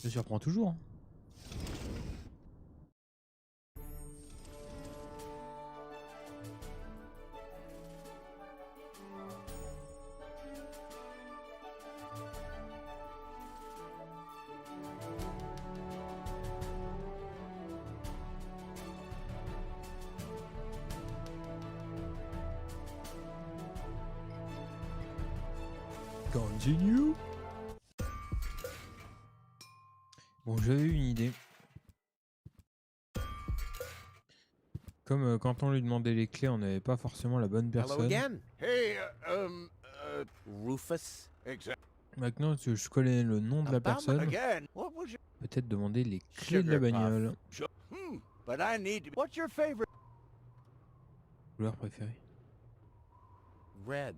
Ça surprend toujours. Hein. Continue. Bon, j'avais une idée. Comme quand on lui demandait les clés, on n'avait pas forcément la bonne personne. Hey, Rufus. Maintenant que je connais le nom de la personne, peut-être demander les clés de la bagnole. What's your favorite? Couleur préférée. Red.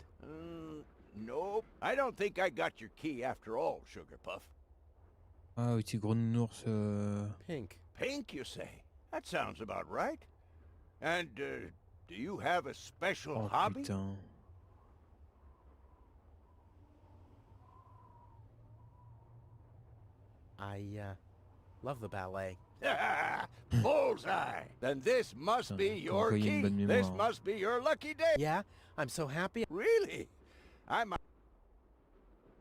Nope. I don't think I got your key after all, Sugar Puff. Ah oui, c'est gros nounours. Pink. Pink, you say? That sounds about right. And do you have a special Oh hobby? putain. I love the ballet. Bullseye! Then this must be your key. This must be your lucky day. Yeah, I'm so happy. Really? I'm.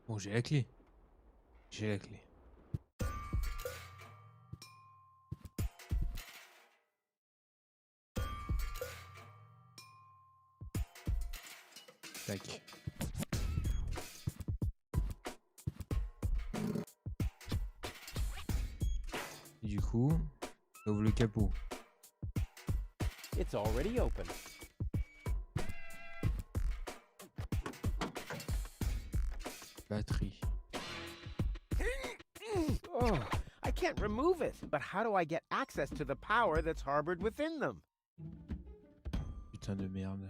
Bon, j'ai la clé. J'ai la clé. Tac. Et du coup, ouvre le capot. It's already open. Batterie. Oh, I can't remove it. But how do I get access to the power that's harbored within them? Putain de merde.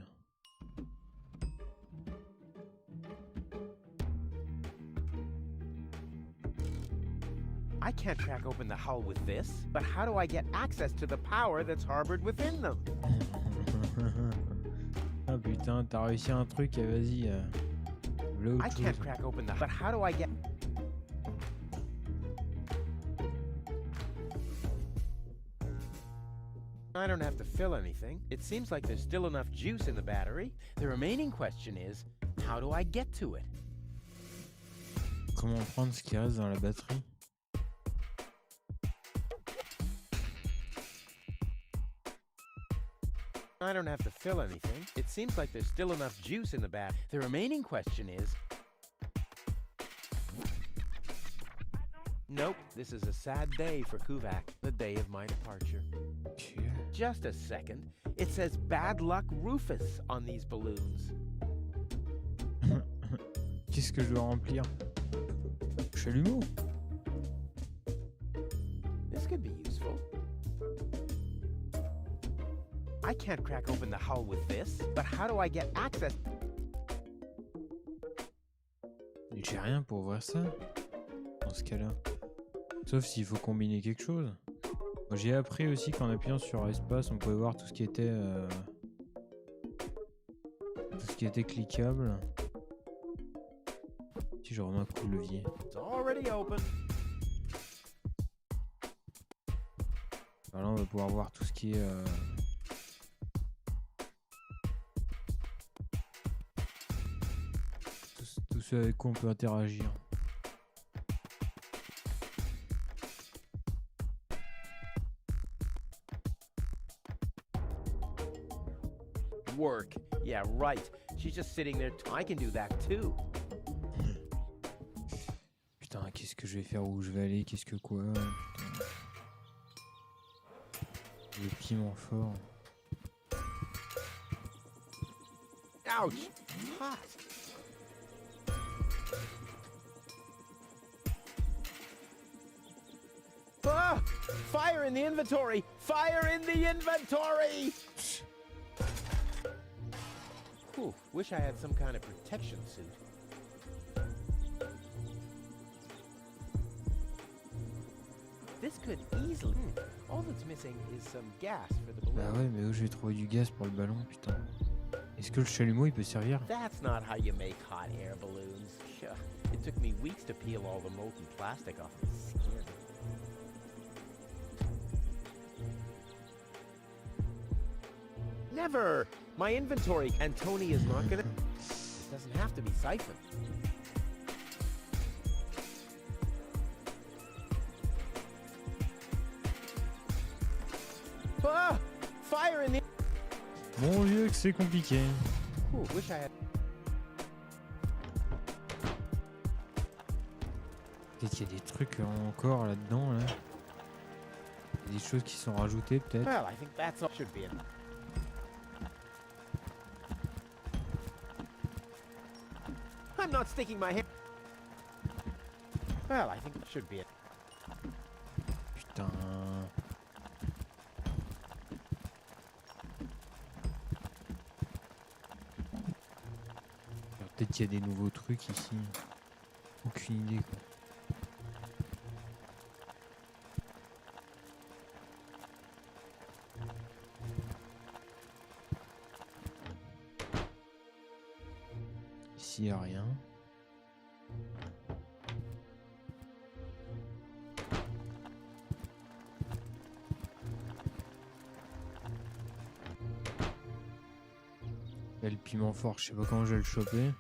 I can't crack open the hull with this, but how do I get access to the power that's harbored within them? Ah putain, t'as réussi un truc, vas-y. I can't crack open the, but how do I get... I don't have to fill anything. It seems like there's still enough juice in the battery. The remaining question is, how do I get to it? Comment prendre ce qui reste dans la batterie? I don't have to fill anything. It seems like there's still enough juice in the bat. The remaining question is... Nope, this is a sad day for Kuvak, the day of my departure. Just a second. It says bad luck Rufus on these balloons. Qu'est-ce que je dois remplir? Chalumeau. This could be useful. I can't crack open the hull with this, but how do I get access? J'ai rien pour ouvrir ça, dans ce cas-là. Sauf s'il faut combiner quelque chose. J'ai appris aussi qu'en appuyant sur espace, on pouvait voir tout ce qui était cliquable. Si je remets un coup de levier. Alors là, on va pouvoir voir tout ce qui est tout ce avec quoi on peut interagir. Work. Yeah, right. She's just sitting there. I can do that too. Putain, qu'est-ce que je vais faire? Où je vais aller? Qu'est-ce que quoi? Putain. Le piment fort. Ouch! Hot. Ah! Fire in the inventory! Fire in the inventory! Whew, wish I had some kind of protection suit. This could easily... All that's missing is some gas for the balloon. Bah ouais, mais où je vais trouver du gaz pour le ballon, putain. Est-ce que le chalumeau il peut servir? That's not how you make hot air balloons. It took me weeks to peel all the molten plastic off the skin. Never! My inventory, and Tony is not gonna... It doesn't have to be siphoned. Ah! Fire in the... Mon vieux que c'est compliqué. Ooh, wish I had... Peut-être qu'il y a des trucs encore là-dedans, là. Des choses qui sont rajoutées, peut-être. Well, I think that's all should be it. I'm not sticking my hand... Well, I think that should be it. Putain. Alors, peut-être qu'il y a des nouveaux trucs ici. Aucune idée, quoi. Ici, il n'y a rien. Là, le piment fort, je sais pas comment je vais le choper.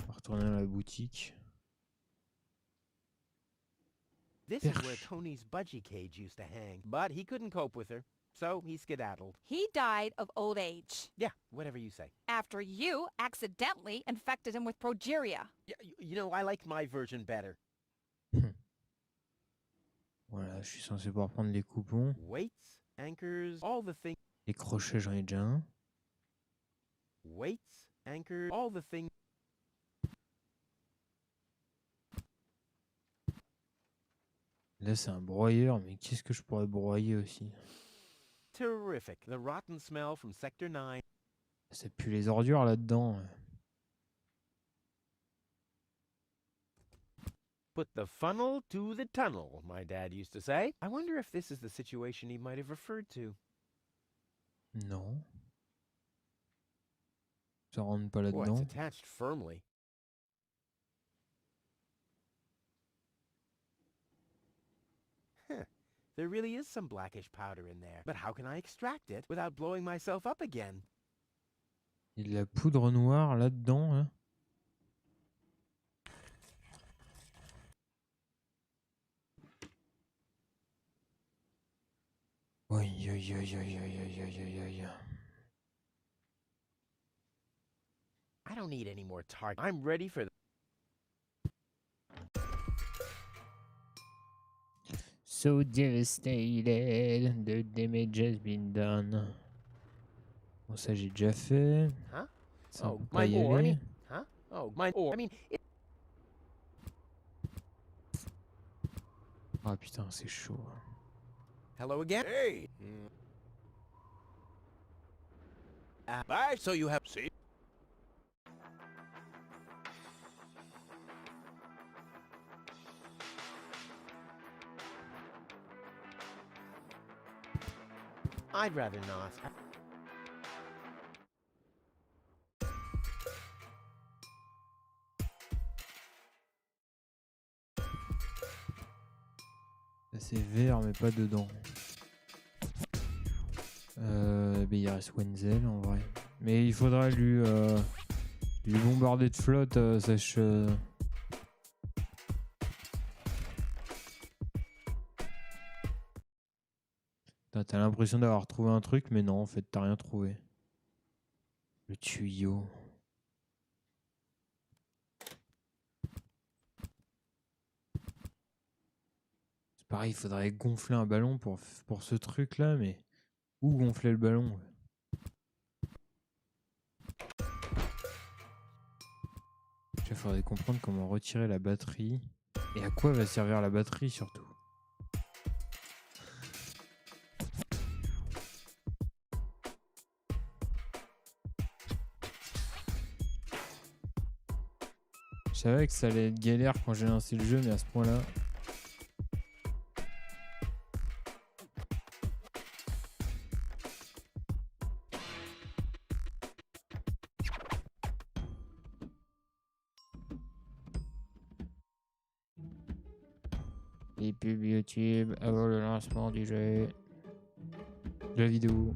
On va retourner dans la boutique. This is where Tony's budgie cage used to hang, but he couldn't cope with her, so he skedaddled. He died of old age Yeah, whatever you say. after you accidentally infected him with progeria. Yeah, you know, I like my version better. Voilà, je suis censé pouvoir prendre les coupons. Weights, anchors, all the things. Les crochets, j'en ai déjà un. Weights, anchors, all the things. Là, c'est un broyeur, mais qu'est-ce que je pourrais broyer aussi? Terrific. The rotten smell from Sector 9. Ça pue les ordures là-dedans. Put the funnel to the tunnel, my dad used to say. I wonder if this is the situation he might have referred to. Non. Ça rentre pas Boy, it's là-dedans. attached firmly. Huh. There really is some blackish powder in there. But how can I extract it without blowing myself up again? Il y a de la poudre noire là-dedans. Hein. Aïe, aïe, aïe, aïe, aïe, aïe, aïe, aïe, aïe. I don't need any more target. I'm ready for the... So devastated, the damage has been done. Bon, ça j'ai déjà fait. Huh? Ça, on Oh, peut pas my y ore. I aller. mean, huh? Oh, my ore. I mean, it... Ah putain, c'est chaud. Hello again? Hey! Bye, so you have... See? I'd rather not. C'est vert mais pas dedans. Il reste Wenzel en vrai. Mais il faudra lui bombarder de flotte, sèche. T'as l'impression d'avoir trouvé un truc, mais non, en fait, t'as rien trouvé. Le tuyau. C'est pareil, il faudrait gonfler un ballon pour ce truc-là, mais où gonfler le ballon? Il faudrait comprendre comment retirer la batterie. Et à quoi va servir la batterie, surtout. Je savais que ça allait être galère quand j'ai lancé le jeu, mais à ce point-là... Les pubs YouTube avant le lancement du jeu. De la vidéo.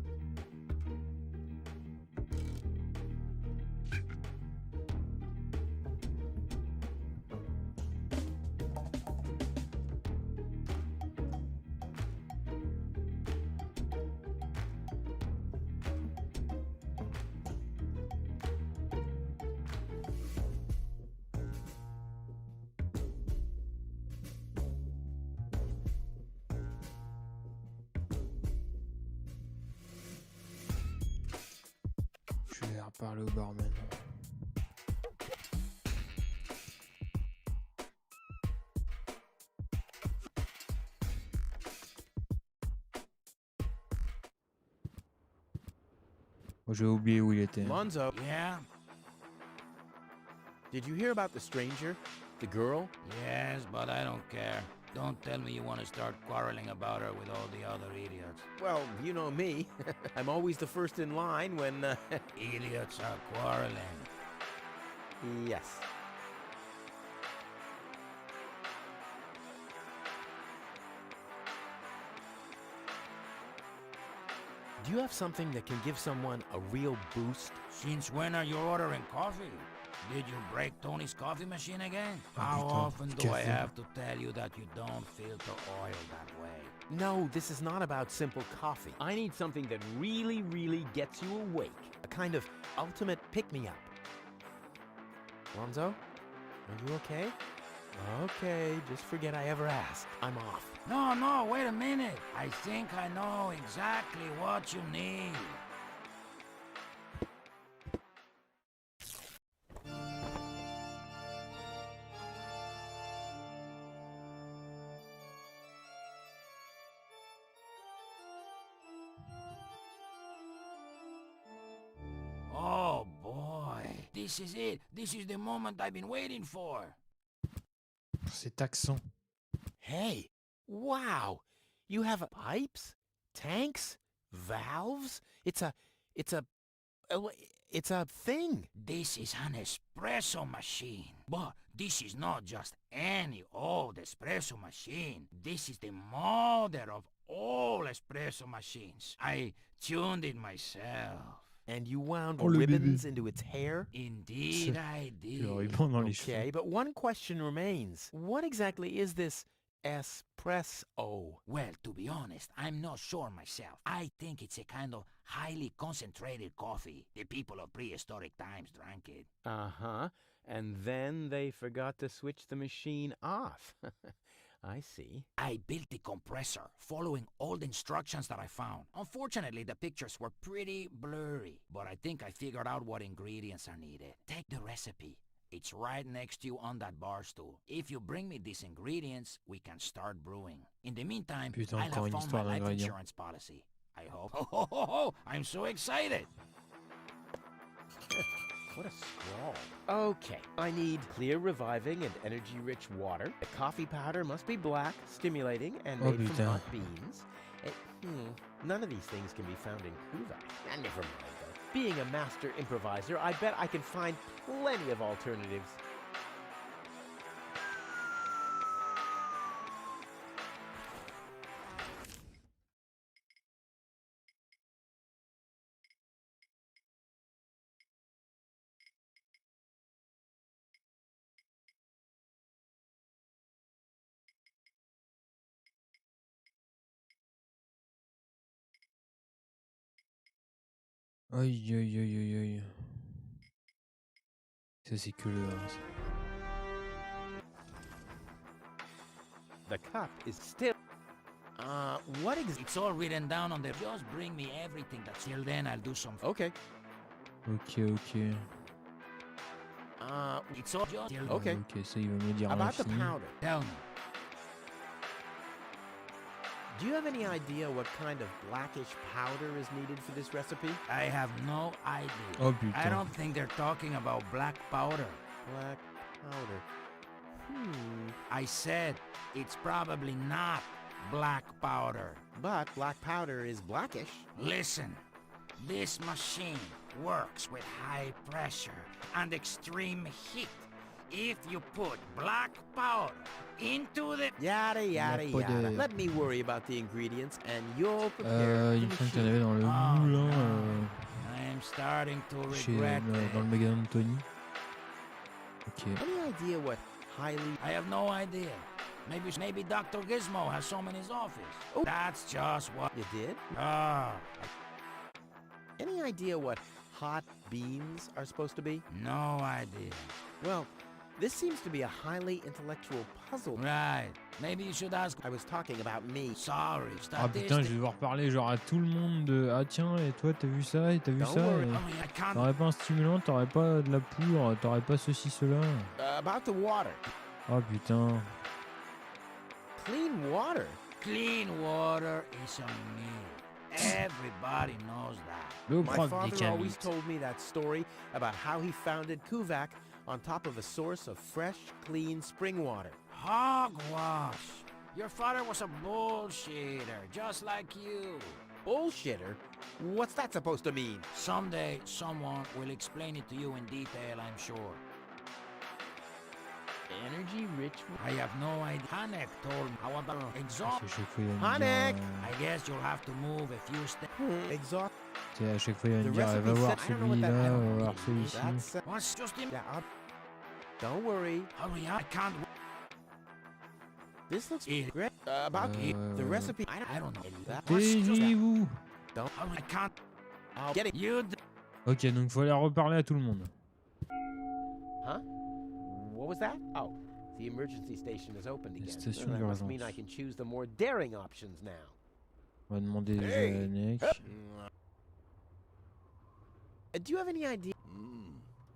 verre, parler au barman. Oh, j'ai oublié où il était. Lonzo, Yeah? did you hear about the stranger? The girl? Yes, but I don't care. Don't tell me you want to start quarreling about her with all the other idiots. Well, you know me. I'm always the first in line when, Idiots are quarreling. Yes. Do you have something that can give someone a real boost? Since when are you ordering coffee? Did you break Tony's coffee machine again? How putain, often do I café. have to tell you that you don't filter oil that way? No, this is not about simple coffee. I need something that really, really gets you awake. A kind of ultimate pick-me-up. Lonzo, are you okay? Okay, just forget I ever asked. I'm off. No, wait a minute. I think I know exactly what you need. Oh boy, this is it. This is the moment I've been waiting for. Cet accent. Hey, wow! You have pipes, tanks, valves. It's a thing. This is an espresso machine. But this is not just any old espresso machine. This is the mother of all espresso machines. I tuned it myself. And you wound Oh, le ribbons bébé. into its hair? Indeed I Le did. ruban dans les Okay, cheveux. but one question remains. What exactly is this espresso? Well, to be honest, I'm not sure myself. I think it's a kind of highly concentrated coffee. The people of prehistoric times drank it. Uh-huh. And then they forgot to switch the machine off. I see. I built the compressor, following all the instructions that I found. Unfortunately, the pictures were pretty blurry, but I think I figured out what ingredients are needed. Take the recipe. It's right next to you on that bar stool. If you bring me these ingredients, we can start brewing. In the meantime, Putain, I'll encore have une found my histoire life d'ingrédients. insurance policy. I hope. Oh, I'm so excited. What a scrawl. Okay, I need clear, reviving, and energy-rich water. The coffee powder must be black, stimulating, and Oh, made from putain. hot beans. None of these things can be found in Kuvak. Never mind, though. Being a master improviser, I bet I can find plenty of alternatives. Aïe, aïe, aïe, aïe, aïe. Ça, c'est que le 1. The cup is still... what It's all written down on the... Just bring me everything that's... Till then, I'll do some... Okay. Ok, ok. It's all just... Till... Okay. Ok, ça, il va me le dire à About the l'infini. powder. Tell me. Do you have any idea what kind of blackish powder is needed for this recipe? I have no idea. Oh, I putain. don't think they're talking about black powder. Black powder. I said it's probably not black powder. But black powder is blackish. Listen, this machine works with high pressure and extreme heat. If you put black powder into the... Yada, yada, pas de- yada. Let me worry about the ingredients and you'll prepare Il the me semble qu'il y en machine. avait dans le Oh, moulin, no. I'm starting to chez, regret dans le it. magasin de Tony. Ok. Any idea what highly... I have no idea. Maybe Dr. Gizmo has some in his office. Oh. That's just what... You did? Ah, Any idea what hot beans are supposed to be? no idea. Well, This seems to be a highly intellectual puzzle. Right. Maybe you should ask. I was talking about me. Sorry. Ah putain, je vais devoir parler genre à tout le monde de ah tiens, et toi t'as vu ça, et t'as vu Don't ça, worry. et Hurry, I can't. t'aurais pas un stimulant, t'aurais pas de la poudre, t'aurais pas ceci, cela. About the water. Ah putain. Clean water? Clean water is a myth. Everybody knows that. Le My prof father des always camites. told me that story about how he founded Kuvak on top of a source of fresh, clean spring water. Hogwash. Your father was a bullshitter, just like you. Bullshitter? What's that supposed to mean? Someday, someone will explain it to you in detail, I'm sure. Energy-rich... I have no idea. Hanek told me. How about C'est exhaust? à chaque fois il va me Hanek! dire, I guess you'll have to move a few steps. Exhaust... c'est à chaque fois il va The me dire, recipe va voir said... I don't know what that celui-là, va means. voir celui-ci. That's... What's just in... yeah, don't worry. Hurry up, I can't... This looks It- great. About the recipe... I don't know. That... Taisez-vous. Don't... Hurry, I can't... I'll get it. You... Ok, donc faut aller reparler à tout le monde. Huh? What was that? Oh, the emergency station is opened again. Station That must mean d'urgence. I can choose the more daring options now. On va demander déjà Hey. à Nick. Do you have any idea?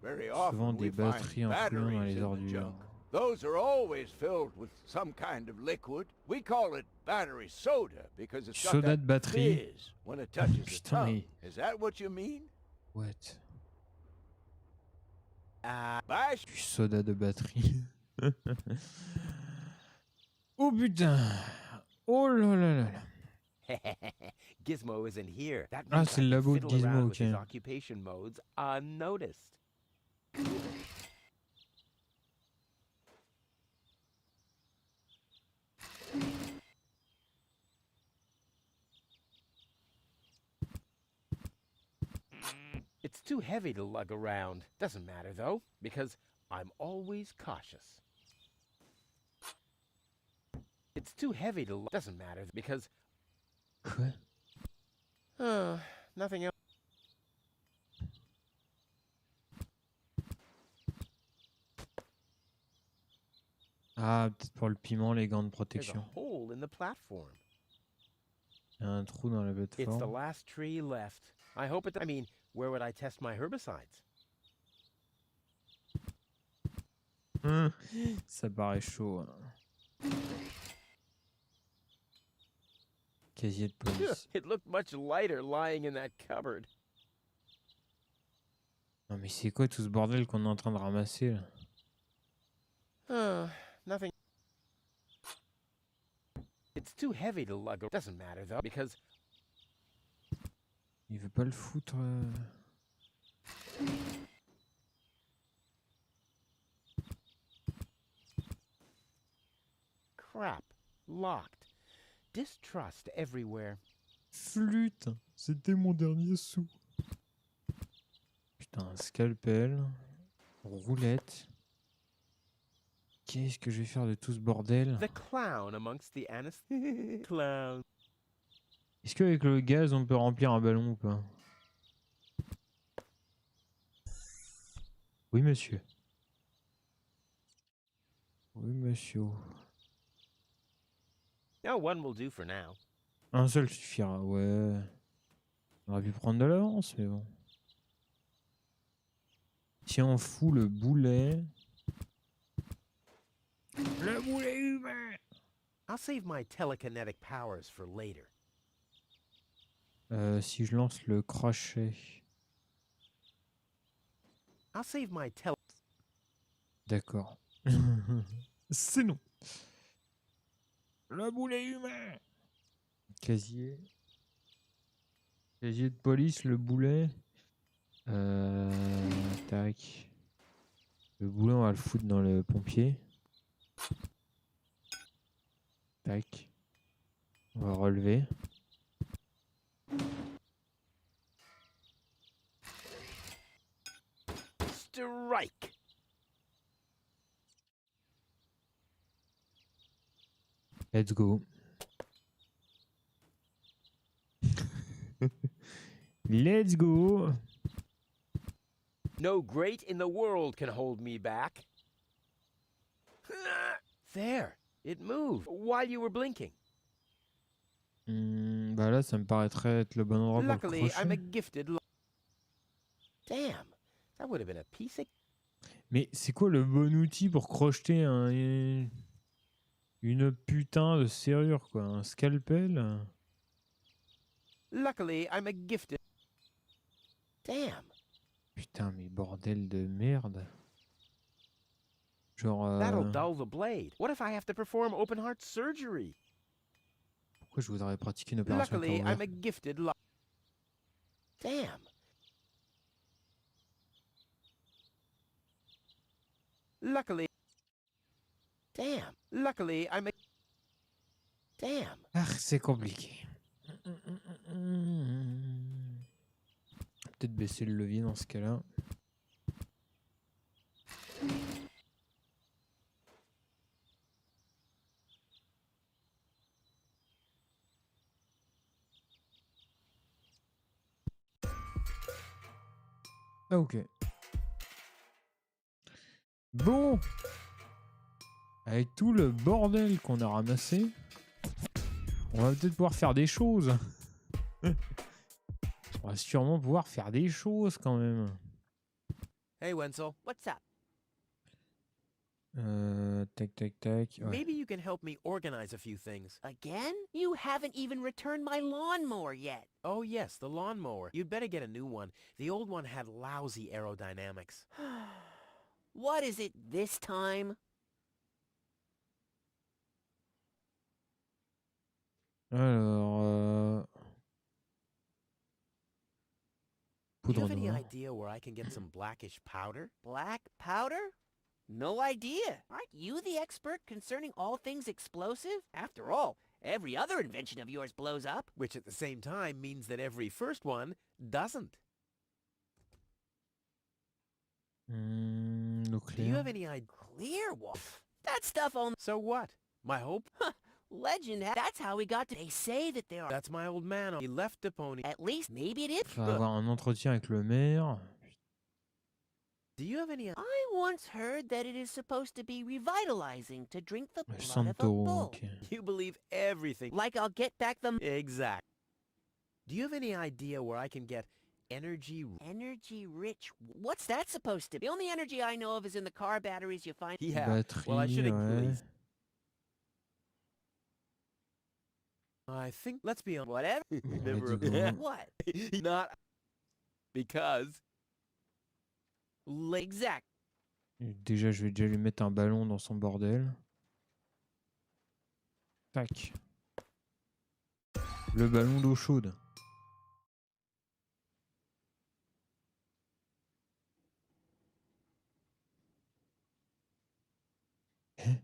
Very Souvent often we des batteries find influentes dans batteries les in the ordures. junk. Those are always filled with some kind of liquid. We call it battery soda because it's got Soda that de batterie. fizz when it touches the Putain, tongue. mais- Is that what you mean? What? Bash. Du soda de batterie. Oh putain. Oh là là là là. Gizmo isn't here. That Ah, means c'est I le can labo de fiddle Gizmo, around with his ok. occupation modes unnoticed. It's too heavy to lug around. Doesn't matter though, because I'm always cautious. It's too heavy to lug. Doesn't matter because Quoi? nothing else. Ah, peut-être pour le piment, les gants de There's a protection. hole in the platform. Il y a un trou dans la It's the plateforme. last tree left. I hope it. I mean, where would I test my herbicides? Ça paraît chaud. Hein. Casier de police. It looked much lighter lying in that cupboard. Non mais c'est quoi tout ce bordel qu'on est en train de ramasser là? Nothing. It's too heavy to lug. Doesn't matter though, because Il veut pas le foutre. crap, locked. Distrust everywhere. Flûte, c'était mon dernier sou. Putain, scalpel, roulette. Qu'est-ce que je vais faire de tout ce bordel? The clown amongst the clown. Est-ce qu'avec le gaz on peut remplir un ballon ou pas? Oui monsieur. Oui monsieur. No, one will do for now. Un seul suffira, ouais. On aurait pu prendre de l'avance, mais bon. Si on fout le boulet... Le boulet humain! I'll save my telekinetic powers for later. Si je lance le crochet... I'll save my tele... D'accord. C'est non. Le boulet humain! Casier. Casier de police, le boulet. Tac. Le boulet, on va le foutre dans le pompier. Tac. On va relever. Strike! Let's go. Let's go. No great in the world can hold me back. There, it moved while you were blinking. Bah là, ça me paraîtrait être le bon endroit pour le Luckily, I'm a crochet. gifted. Damn, that would have been a piece of. Mais c'est quoi le bon outil pour crocheter une putain de serrure, quoi? Un scalpel? Luckily, I'm a gifted. Damn. Putain, mais bordel de merde. Genre, That'll dull the blade. What if I have to perform open heart surgery? pourquoi je voudrais pratiquer une opération à Luckily, cœur I'm ouvert? a gifted. Damn. Luckily. Damn. Luckily, I'm a. Damn. Ah, c'est compliqué. Peut-être baisser le levier dans ce cas-là. Ah, ok. Bon. Avec tout le bordel qu'on a ramassé, on va peut-être pouvoir faire des choses. On va sûrement pouvoir faire des choses quand même. Hey, Wenzel. What's up? Tac, tac, tac. Ouais. Maybe you can help me organize a few things. Again? You haven't even returned my lawnmower yet. Oh, yes, the lawnmower. You'd better get a new one. The old one had lousy aerodynamics. What is it this time? Alors, Do you poudre have any noire. idea where I can get some blackish powder? Black powder? No idea. Aren't you the expert concerning all things explosive? After all, every other invention of yours blows up. Which at the same time means that every first one doesn't. Do you Nucléaire. have any idea? Clear what? That stuff only So what? My hope? legend. That's how we got to. They say that there are That's my old man. He left Deponia. at least maybe it is. On va avoir un entretien avec le maire. Do you have any... I once heard that it is supposed to be revitalizing to drink the blood of a Santo, bull. ok. You believe everything. Like I'll get back the Exact. Do you have any idea where I can get energy... energy rich. What's that supposed to be? The only energy I know of is in the car batteries you find. Yeah. Batterie, Well, I should include ouais. these. I think... Let's be on... Whatever. Never let's go. What? Not... Because... Exact. Déjà, je vais déjà lui mettre un ballon dans son bordel. Tac. Le ballon d'eau chaude. Hein?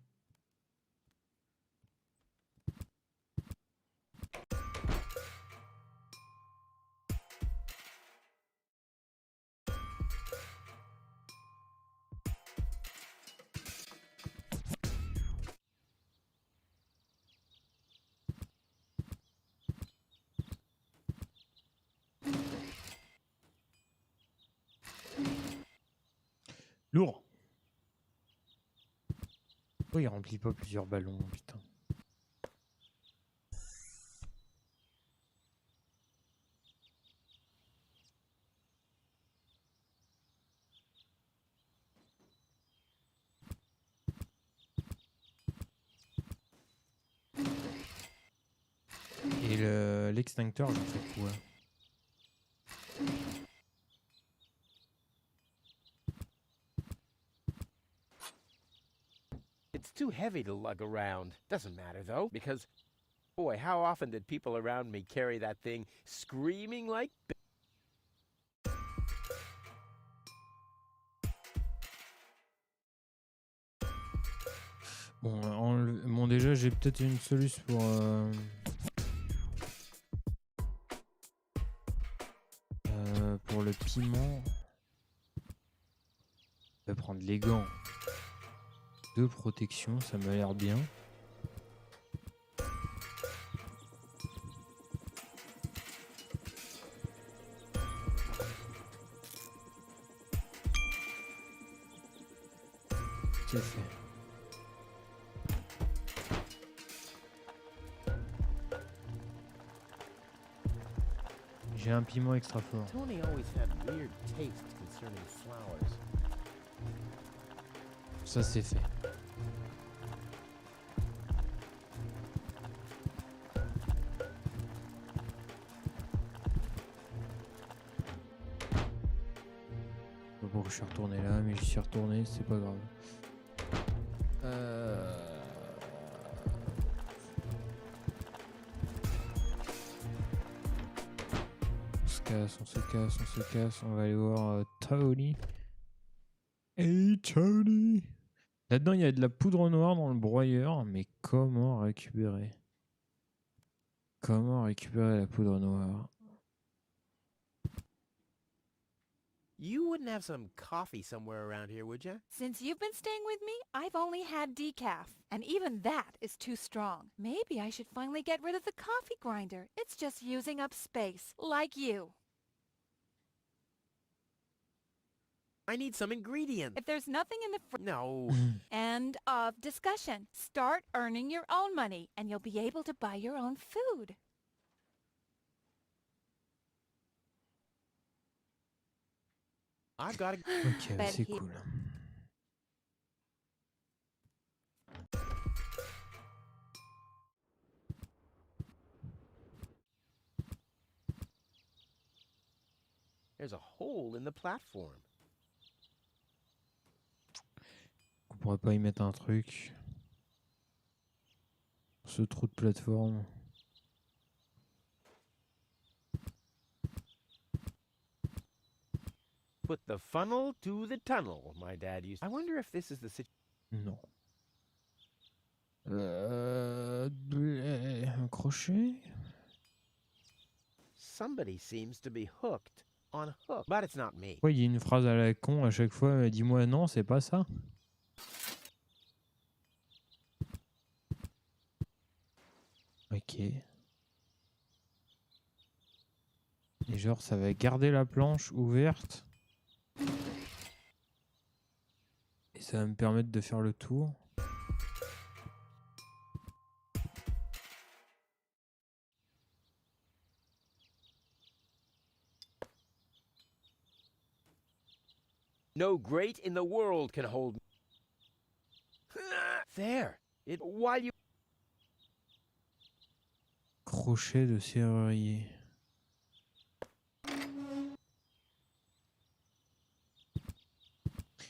Lourd. Oh, il remplit pas plusieurs ballons, putain. Et l'extincteur, j'en fais quoi? It's too heavy to lug around. Doesn't matter, though, because... Boy, how often did people around me carry that thing screaming like... Bon, déjà, j'ai peut-être une solution pour le piment. Je vais prendre les gants de protection, ça m'a l'air bien. C'est fait. J'ai un piment extra fort. Tony always had weird tastes concerning flowers. Ça c'est fait. Je sais pas pourquoi je suis retourné là, mais j'y suis retourné, c'est pas grave. On se casse, on va aller voir Tony. Hey Tony! Là-dedans, il y a de la poudre noire dans le broyeur, mais comment récupérer? Comment récupérer la poudre noire? You wouldn't have some coffee somewhere around here, would you? Since you've been staying with me, I've only had decaf, and even that is too strong. Maybe I should finally get rid of the coffee grinder. It's just using up space, like you. I need some ingredients. If there's nothing in the No. End of discussion. Start earning your own money, and you'll be able to buy your own food. I've got to... Ok, But c'est he- cool. There's a hole in the platform. On pourrait pas y mettre un truc. Ce trou de plateforme. Put the funnel to the tunnel, my dad used. I wonder if this is the situation. Non. Un crochet? Somebody seems to be hooked on hook, but it's not me. Pourquoi il y a une phrase à la con à chaque fois? Dis-moi non, c'est pas ça. Ok. Et genre, ça va garder la planche ouverte. Et ça va me permettre de faire le tour. No grate in the world can hold. There. It. While you. Crochet de serrurier.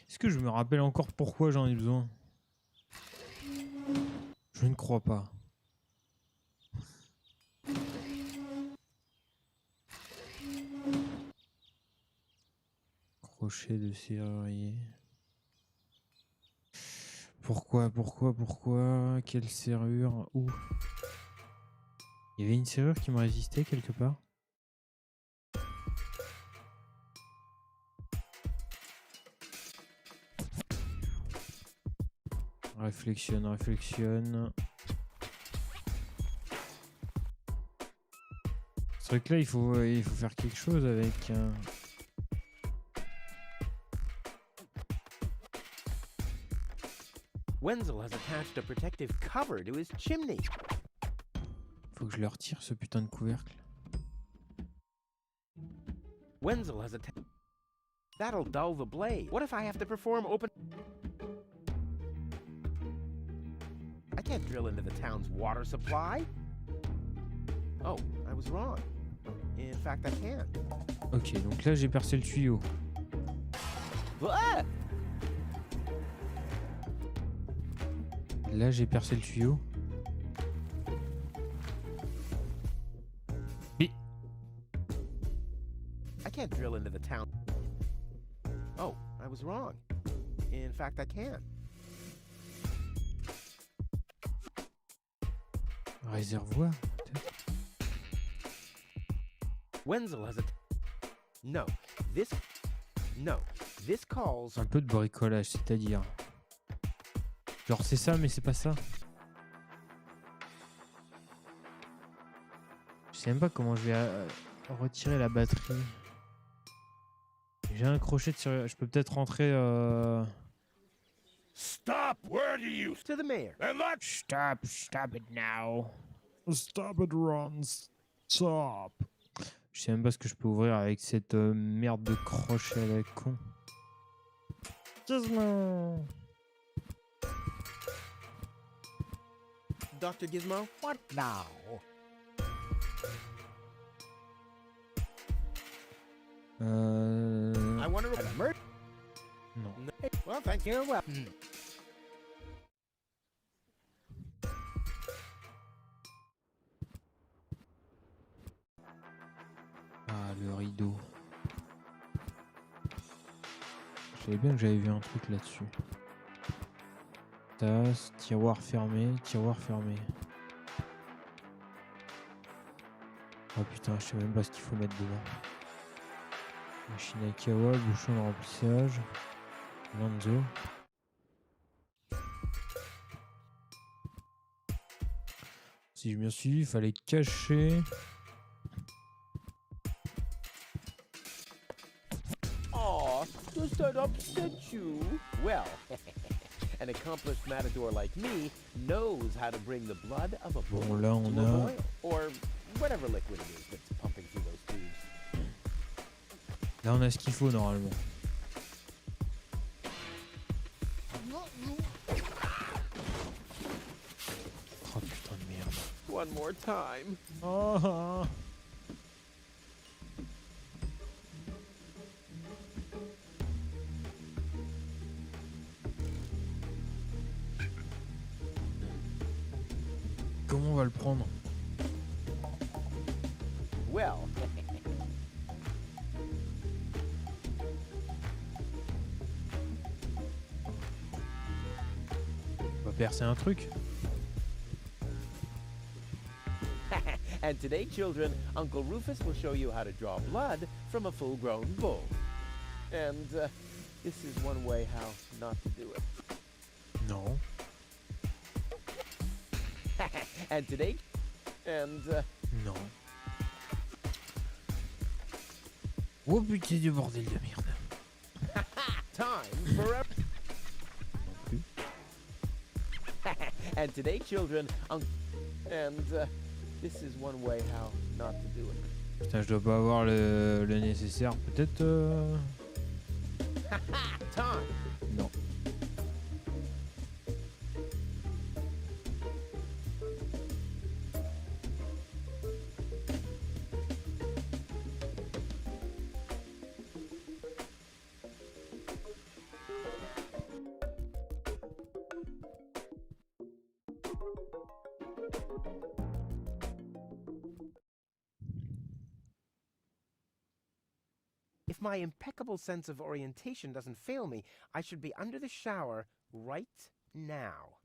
Est-ce que je me rappelle encore pourquoi j'en ai besoin? Je ne crois pas. Crochet de serrurier. Pourquoi? Quelle serrure? Où? Il y avait une serrure qui me résistait quelque part? Réflexionne. Ce truc là, il faut faire quelque chose avec. Wenzel has attached a protective cover to his chimney. Faut que je le retire ce putain de couvercle. Wenzel has attached. That'll dull the blade. What if I have to perform open? I can't drill into the town's water supply. Oh, I was wrong. In fact, I can. Ok, donc là j'ai percé le tuyau. Ah! Là j'ai percé le tuyau. Mais I can't drill into the town. Oh, I was wrong. In fact, I can. réservoir peut-être. Wenzel has a. No, this calls. Un peu de bricolage, c'est-à-dire. Genre c'est ça mais c'est pas ça. Je sais même pas comment je vais retirer la batterie. J'ai un crochet de serrure. Je peux peut-être rentrer. Stop! Where do you... To the mayor. And let's... Stop it now. Stop it, Ron. Stop. Je sais même pas ce que je peux ouvrir avec cette merde de crochet à la con. Gizmo. Dr. Gizmo? What now? I wonder if an emergency. Non. Well, thank you. Well, Ah, le rideau. Je savais bien que j'avais vu un truc là-dessus. Tasse, tiroir fermé, tiroir fermé. Oh putain, je sais même pas ce qu'il faut mettre dedans. Machine à kawa, bouchon de remplissage. Lanzo. Si je me suis dit, il fallait cacher. Aw, does that upset you? Well, an accomplished matador like me knows how to bring the blood of a bull Bon, là, on to a a... boil, or whatever liquid it is that's pumping through those tubes. Là, on a ce qu'il faut normalement. Oh putain de merde. One more time. Oh. Comment on va le prendre? Well, On va percer un truc. and today, children, Uncle Rufus will show you how to draw blood from a full-grown bull. And this is one way how not to do it. Non. And today, and Non. Oh putain du bordel de merde. time for Non plus. and today, children, and this is one way how not to do it. Putain, je dois pas avoir le nécessaire. Peut-être... Time. Non. If my impeccable sense of orientation doesn't fail me, I should be under the shower right now.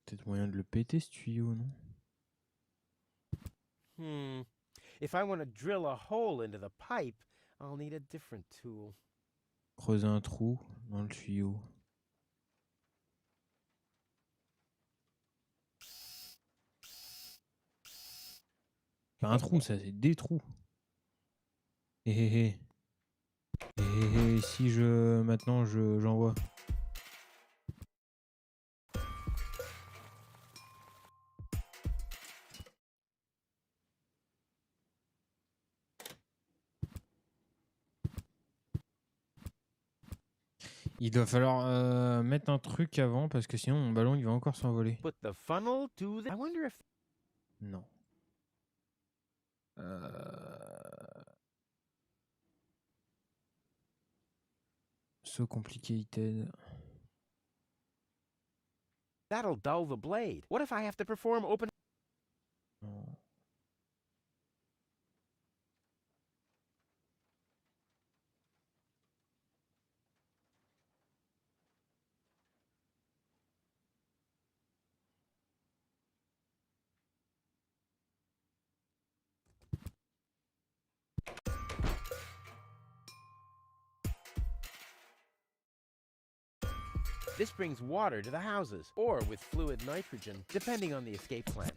Peut-être moyen de le péter ce tuyau, non? If I want to drill a hole into the pipe, I'll need a different tool. Creuser un trou dans le tuyau. Pas un trou, ça c'est des trous. Hé hé hé. Et si je... Maintenant j'envoie. Il doit falloir mettre un truc avant parce que sinon mon ballon il va encore s'envoler. Put the funnel to the... I wonder if... Non. So complicated. That'll dull the blade. What if I have to perform open... Non. This brings water to the houses, or with fluid nitrogen, depending on the escape plan.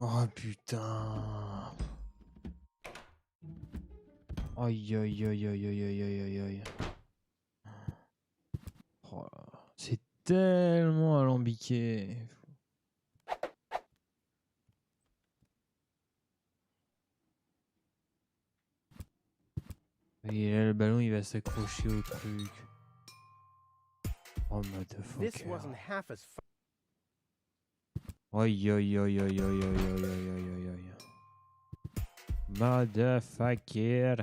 Oh putain. Aïe aïe aïe aïe aïe aïe aïe aïe aïe. Oh là. C'est tellement alambiqué. Et là, le ballon il va s'accrocher au truc. Oh This motherfucker. wasn't half as fun. Aïe aïe aïe aïe aïe aïe aïe aïe aïe aïe aïe. Motherfucker.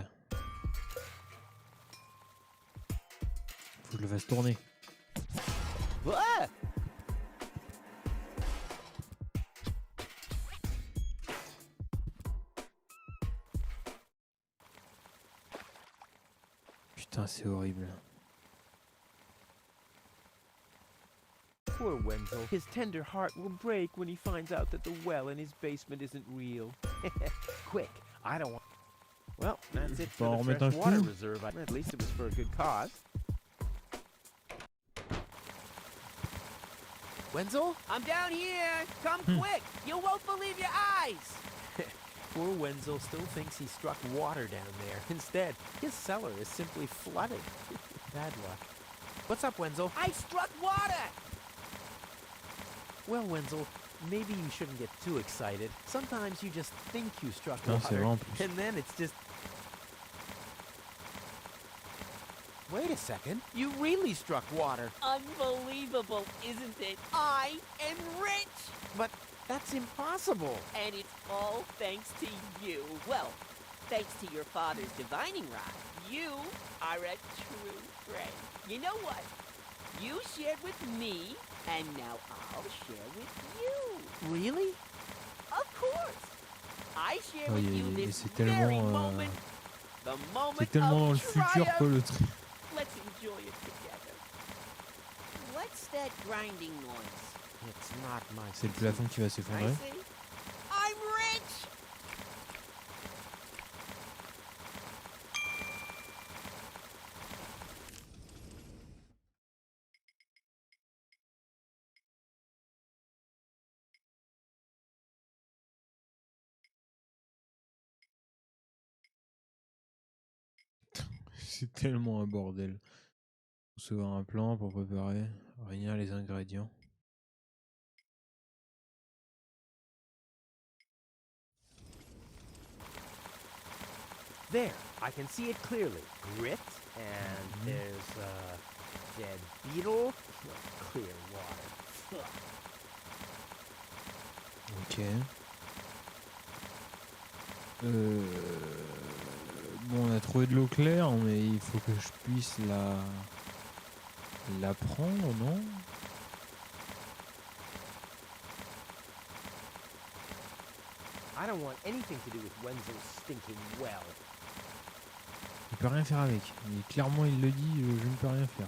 Faut que je le fasse tourner. Ah! Putain, c'est horrible. Poor Wenzel. His tender heart will break when he finds out that the well in his basement isn't real. Quick, I don't want... Well, that's it Faut en for the remettre un fresh water coup. reserve. At least it was for a good cause. Wenzel? I'm down here! Come quick! You won't believe your eyes! Poor Wenzel still thinks he struck water down there. Instead, his cellar is simply flooded. Bad luck. What's up, Wenzel? I struck water! Well, Wenzel, maybe you shouldn't get too excited. Sometimes you just think you struck Putain, c'est water, vrai en plus. and then it's just... Wait a second. You really struck water. Unbelievable, isn't it? I am rich! But that's impossible. And it's all thanks to you. Well, thanks to your father's divining rod. You are a true friend. You know what? You shared with me, and now I'll share with you. Really? Of course. I share Oh, with y a- you y a- this c'est very tellement, moment. The moment c'est tellement dans le of futur triumph. quoi le truc. Let's enjoy it together. What's that grinding noise? It's not my... C'est le plafond qui va I s'effondrer. see. I'm rich! C'est tellement un bordel. Recevoir un plan pour préparer, réunir les ingrédients. There, I can see it clearly. Grit, and there's a dead beetle. Clear water. Ok. Bon, on a trouvé de l'eau claire, mais il faut que je puisse la prendre, non? I don't want anything to do with Wenzel's stinking well. Il peut rien faire avec. Et clairement, il le dit, je ne peux rien faire.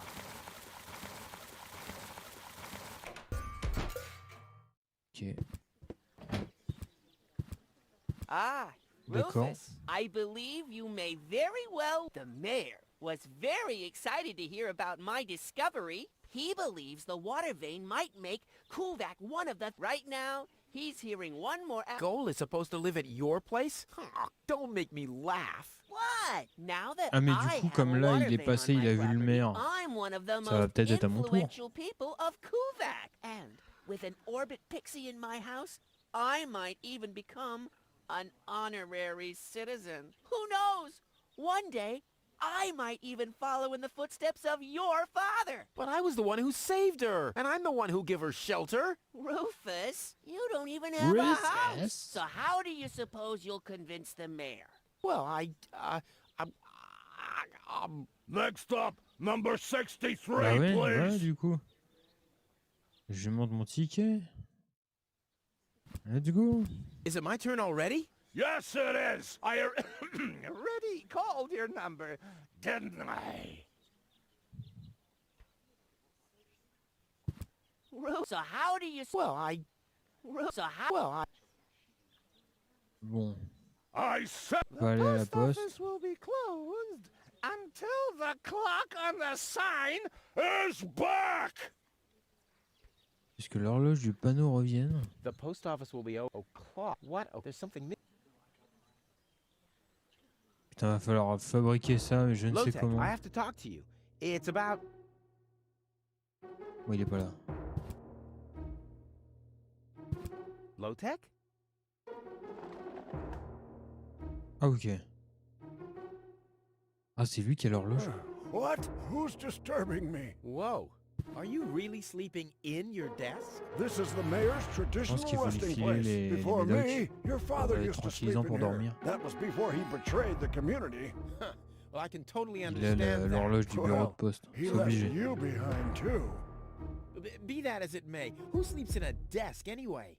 Ok. Ah, D'accord. Rufus, I believe you may very well... The mayor was very excited to hear about my discovery. He believes the water vein might make Kulvak one of the... Right now, he's hearing one more... Goal is supposed to live at your place? Oh, don't make me laugh. What? Now that Ah, mais du I coup, have comme a là, water il est vein passé, on il my a vu le property, maire. I'm one of the Ça va most peut-être être à mon tour. influential people of Kulvak. And with an orbit pixie in my house, I might even become an honorary citizen. Who knows? One day, I might even follow in the footsteps of your father. But I was the one who saved her, and I'm the one who gave her shelter. Rufus, you don't even have a house. Rufus? So how do you suppose you'll convince the mayor? Well, Next up, number 63, Bah ouais, please. voilà, du coup. Je monte mon ticket. Let's go. is it my turn already? Yes, it is. I already called your number, didn't I? So how do you... Well, So how... Bon, I said on va aller à la poste. will be closed until the clock on the sign is back. Puisque l'horloge du panneau revienne. The post office will be o'clock. What? Oh, there's something missing. Putain, va falloir fabriquer ça, mais je ne sais Low-tech, comment. I have to talk to you. It's about... Bon, il est pas là. Low-tech? Ah, ok. Ah, c'est lui qui a l'horloge. What? Who's disturbing me? Whoa. Are you really sleeping in your desk? This is the mayor's traditional qu'il faut lui resting filer place. les Before médocs me, your father être used to sleep tranquillisant in pour here. dormir. That was before he betrayed the community. Well, I can totally Il a understand that. l'horloge du bureau de poste. He C'est left obligé. you behind too. Be that as it may, who sleeps in a desk anyway?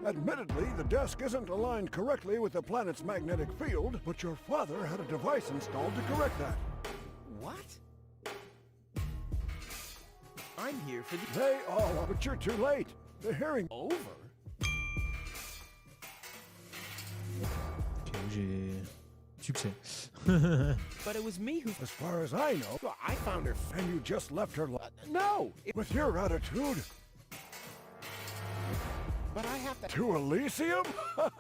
Admittedly, the desk isn't aligned correctly with the planet's magnetic field, but your father had a device installed to correct that. What? I'm here for the... They all, but you're too late. The hearing... Over? Ok, j'ai... Succès. But it was me who... As far as I know, Well, I found her... and you just left her... No! With your attitude... But I have to... To Elysium?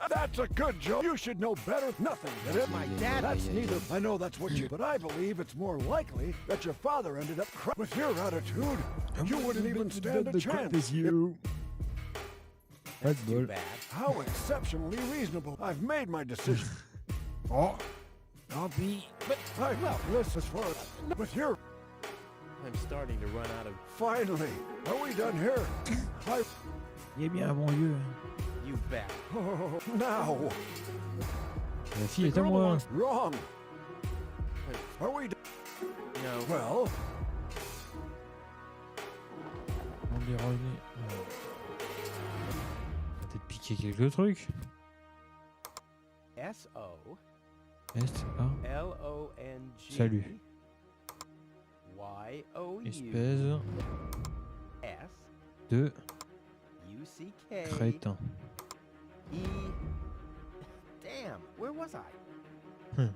That's a good joke. You should know better. Nothing did it. My dad... That's neither. I know that's what you... But I believe it's more likely that your father ended up... With your attitude, you wouldn't even stand a chance. Pas de Too bol. bad. How exceptionally reasonable. I've made my decision. Oh, tant pis. But well, listen, as far as... With your... I'm starting to run out of... Finally, are we done here? Il est bien avant lieu. You bet. Oh, now. La fille est à moi. Wrong. Are we done? No. Well, On est revenu. Va peut-être piquer quelques trucs. S-O... S-A. L-O-N-G... Salut. Y-O-U... Espèce S... de U-C-K... crétin. E... Damn, where was I? Hmm.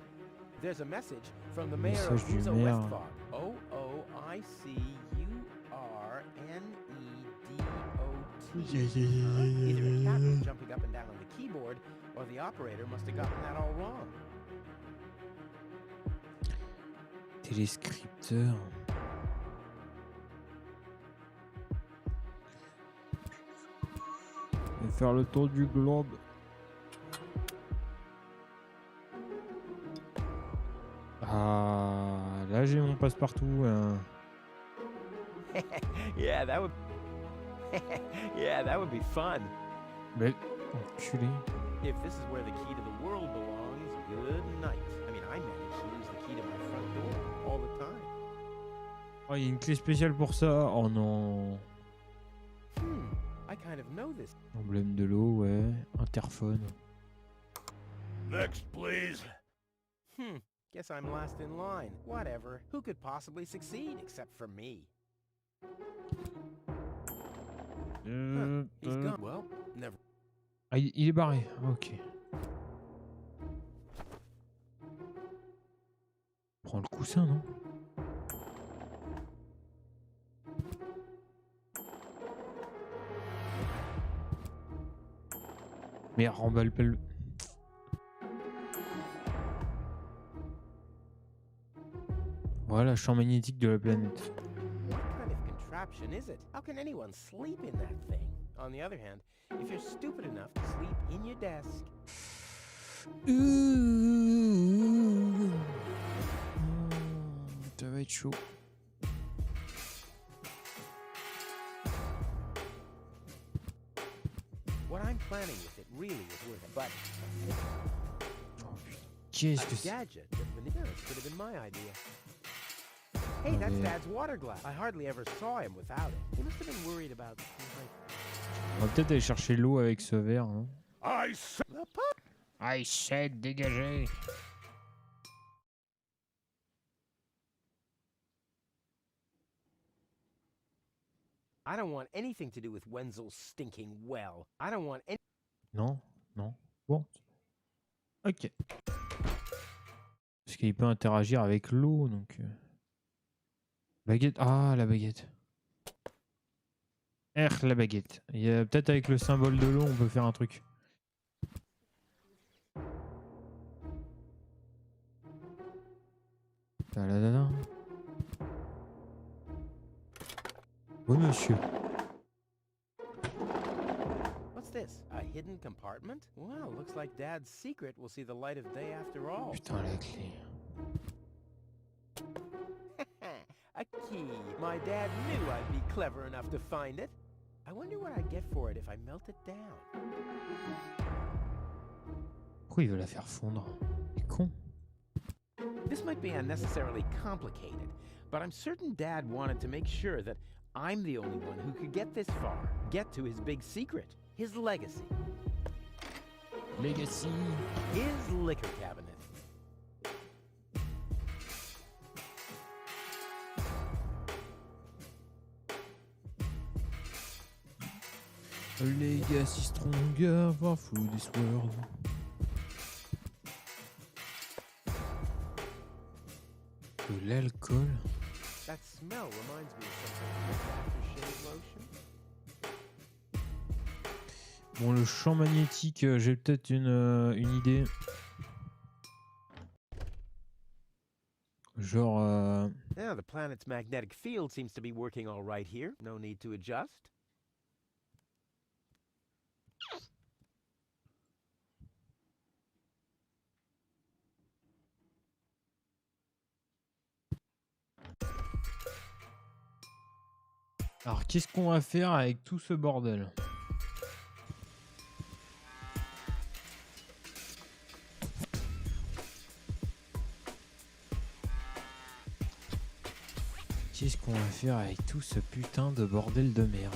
There's a message from the mayor of Message du Uzo maire. Westfog. O-O-I-C-U-R-N-E-D-O-T. Either a cat was jumping up and down on the keyboard, or the operator must have gotten that all wrong. Téléscripteur. Je vais faire le tour du globe. Ah, là j'ai mon passe-partout. Yeah, that would... yeah, that would be fun. Mais, enculé. If this is where the key to the world belongs, good night. I mean, I manage to use the key to my front door all the time. Oh, il y a une clé spéciale pour ça. Oh non. I kind of know this. Emblème de l'eau, ouais. Interphone. next, please. Guess I'm last in line. Whatever. Who could possibly succeed except for me? He's gone. Well, never. Ah, il est barré. Ok. Prends le coussin, non? Mais remballe pas le... Voilà, champ magnétique de la planète. What kind of contraption is it? How can anyone sleep in that thing? On the other hand, if you're stupid enough to sleep in your desk... Ça va être chaud. What I'm planning with it really is worth it, but Qu'est-ce que a c'est? gadget that Vanilla could have been my idea. Hey, that's Dad's water glass. I hardly ever saw him without it. He must have been worried about things like On va peut-être aller chercher l'eau avec ce verre. Hein. I said... the pup. I said dégagez. I don't want anything to do with Wenzel's stinking well. I don't want any... Non, non. Bon. Ok. Parce qu'il peut interagir avec l'eau, donc... Baguette. Ah, la baguette. La baguette. Il y a peut-être avec le symbole de l'eau, on peut faire un truc. Ta-da-da-da. Oui, monsieur. What's this? A hidden compartment? Well, looks like Dad's secret will see the light of day after all. Putain, la clé. A key. My dad knew I'd be clever enough to find it. I wonder what I'd get for it if I melt it down. Pourquoi il veut la faire fondre? Il est con. This might be unnecessarily complicated, but I'm certain Dad wanted to make sure that I'm the only one who could get this far, get to his big secret, his legacy. Legacy. His liquor cabinet. Legacy stronger, war through this world. De l'alcool. That smell reminds me of something like aftershave lotion. Bon, le champ magnétique, j'ai peut-être une idée. Genre... Now the planet's magnetic field seems to be working all right here. No need to adjust. Alors, qu'est-ce qu'on va faire avec tout ce bordel? Qu'est-ce qu'on va faire avec tout ce putain de bordel de merde?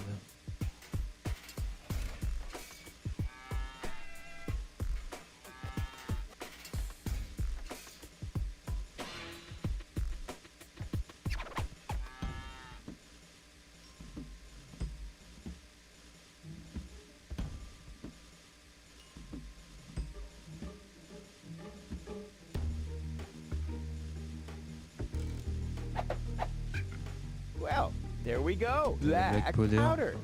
Well, there we go. Black Black powder. powder.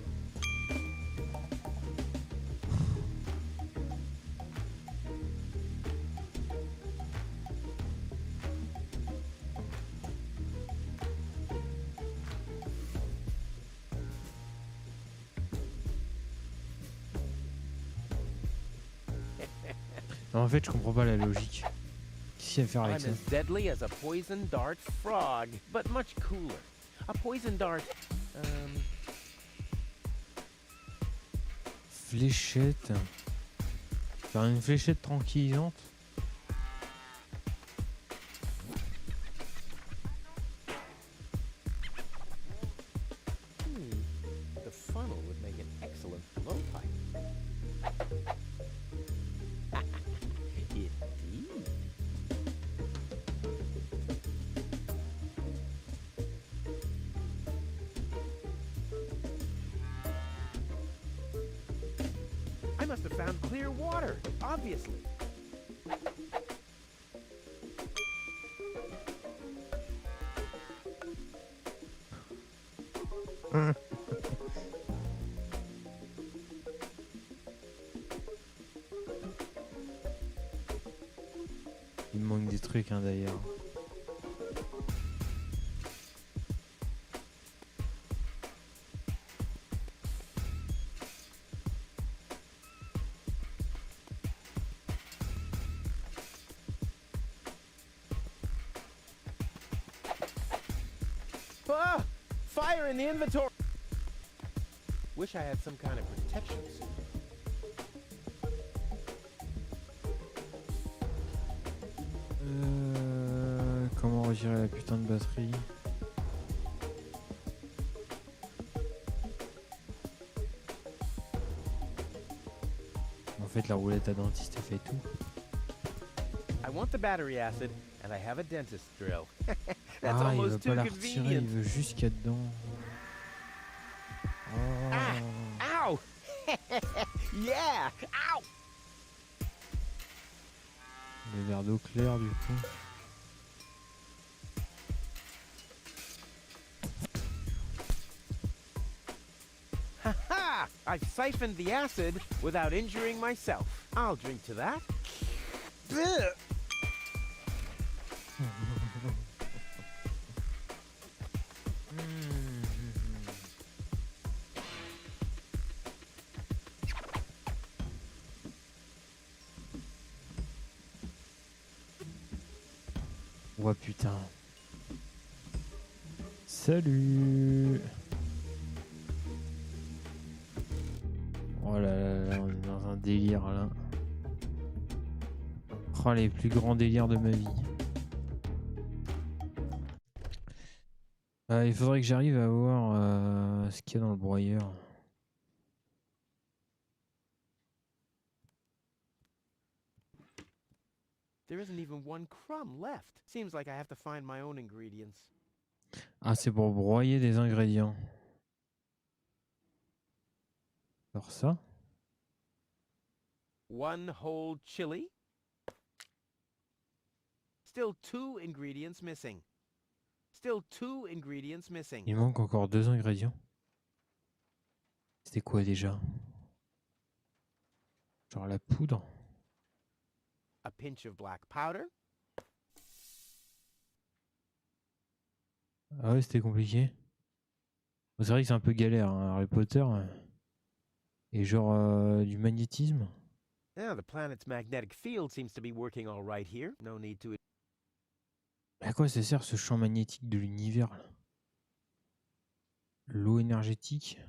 Non, en fait, je comprends pas la logique. Qu'est-ce qu'il y a à faire avec I'm ça? as deadly as a poison dart frog, but much cooler. A poison dart, Fléchette. Faire une fléchette tranquillisante. The funnel would make an excellent blowpipe. Indeed. I must have found clear water, obviously. Il me manque des trucs hein, d'ailleurs. Ah! Fire in the inventory! Wish I had some kind of protection suit. Comment retirer la putain de batterie? En fait, la roulette à dentiste elle fait tout. I want the battery acid, and I have a dentist drill. That's Ah, il veut almost pas too la retirer, il convenient. veut juste qu'il y a dedans. Oh. Ow! Yeah! Ow! Les verres d'eau claire du coup. Ha! I've siphoned the acid without injuring myself. I'll drink to that. Oh putain. Salut. Oh là là là, on est dans un délire là. Oh, les plus grands délires de ma vie. Il faudrait que j'arrive à voir ce qu'il y a dans le broyeur. There isn't even one crumb left. Seems like I have to find my own ingredients. Ah, c'est pour broyer des ingrédients. Alors ça. One whole chili. Still 2 ingredients missing. Still 2 ingredients missing. Il manque encore 2 ingrédients. C'était quoi déjà? Genre la poudre. A pinch of black powder. Ah ouais, c'était compliqué. Bon, c'est vrai que c'est un peu galère, hein, Harry Potter. Et genre du magnétisme. Yeah, the planet's magnetic field seems to be working all right here. No need to... À quoi ça sert ce champ magnétique de l'univers là? L'eau énergétique.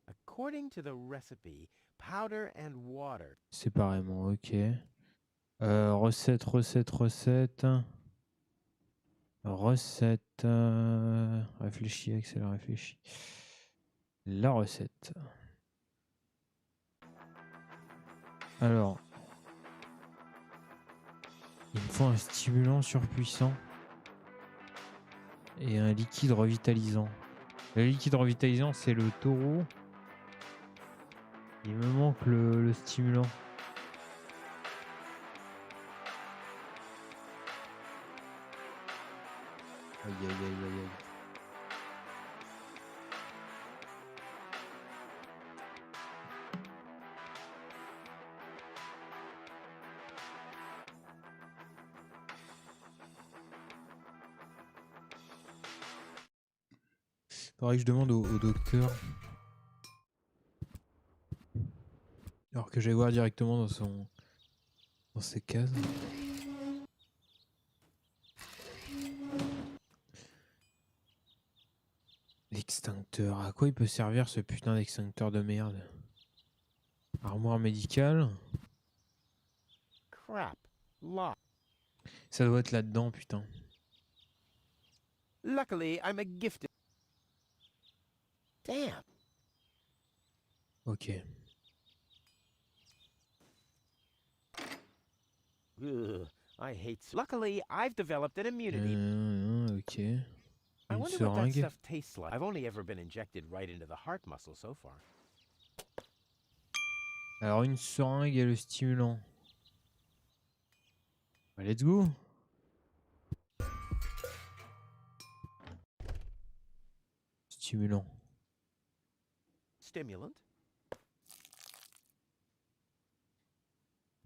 According to the recipe, powder and water. Séparément, ok. Recette. Réfléchis, Axel, réfléchis. La recette. Alors. Il me faut un stimulant surpuissant. Et un liquide revitalisant. Le liquide revitalisant, c'est le taureau. Il me manque le stimulant. Aïe aïe aïe aïe aïe. Faudrait que je demande au docteur. Alors que j'aille voir directement dans ses cases. L'extincteur. À quoi il peut servir ce putain d'extincteur de merde? Armoire médicale. Crap. Lock. Ça doit être là-dedans, putain. Luckily, I'm a gifted... Damn. Ok. Ugh, I hate... Luckily, I've developed an immunity. Ok. I Une wonder what that seringue. stuff tastes like. I've only ever been injected right into the heart muscle so far. Alors une seringue et le stimulant. Bah, let's go. Stimulant. Stimulant.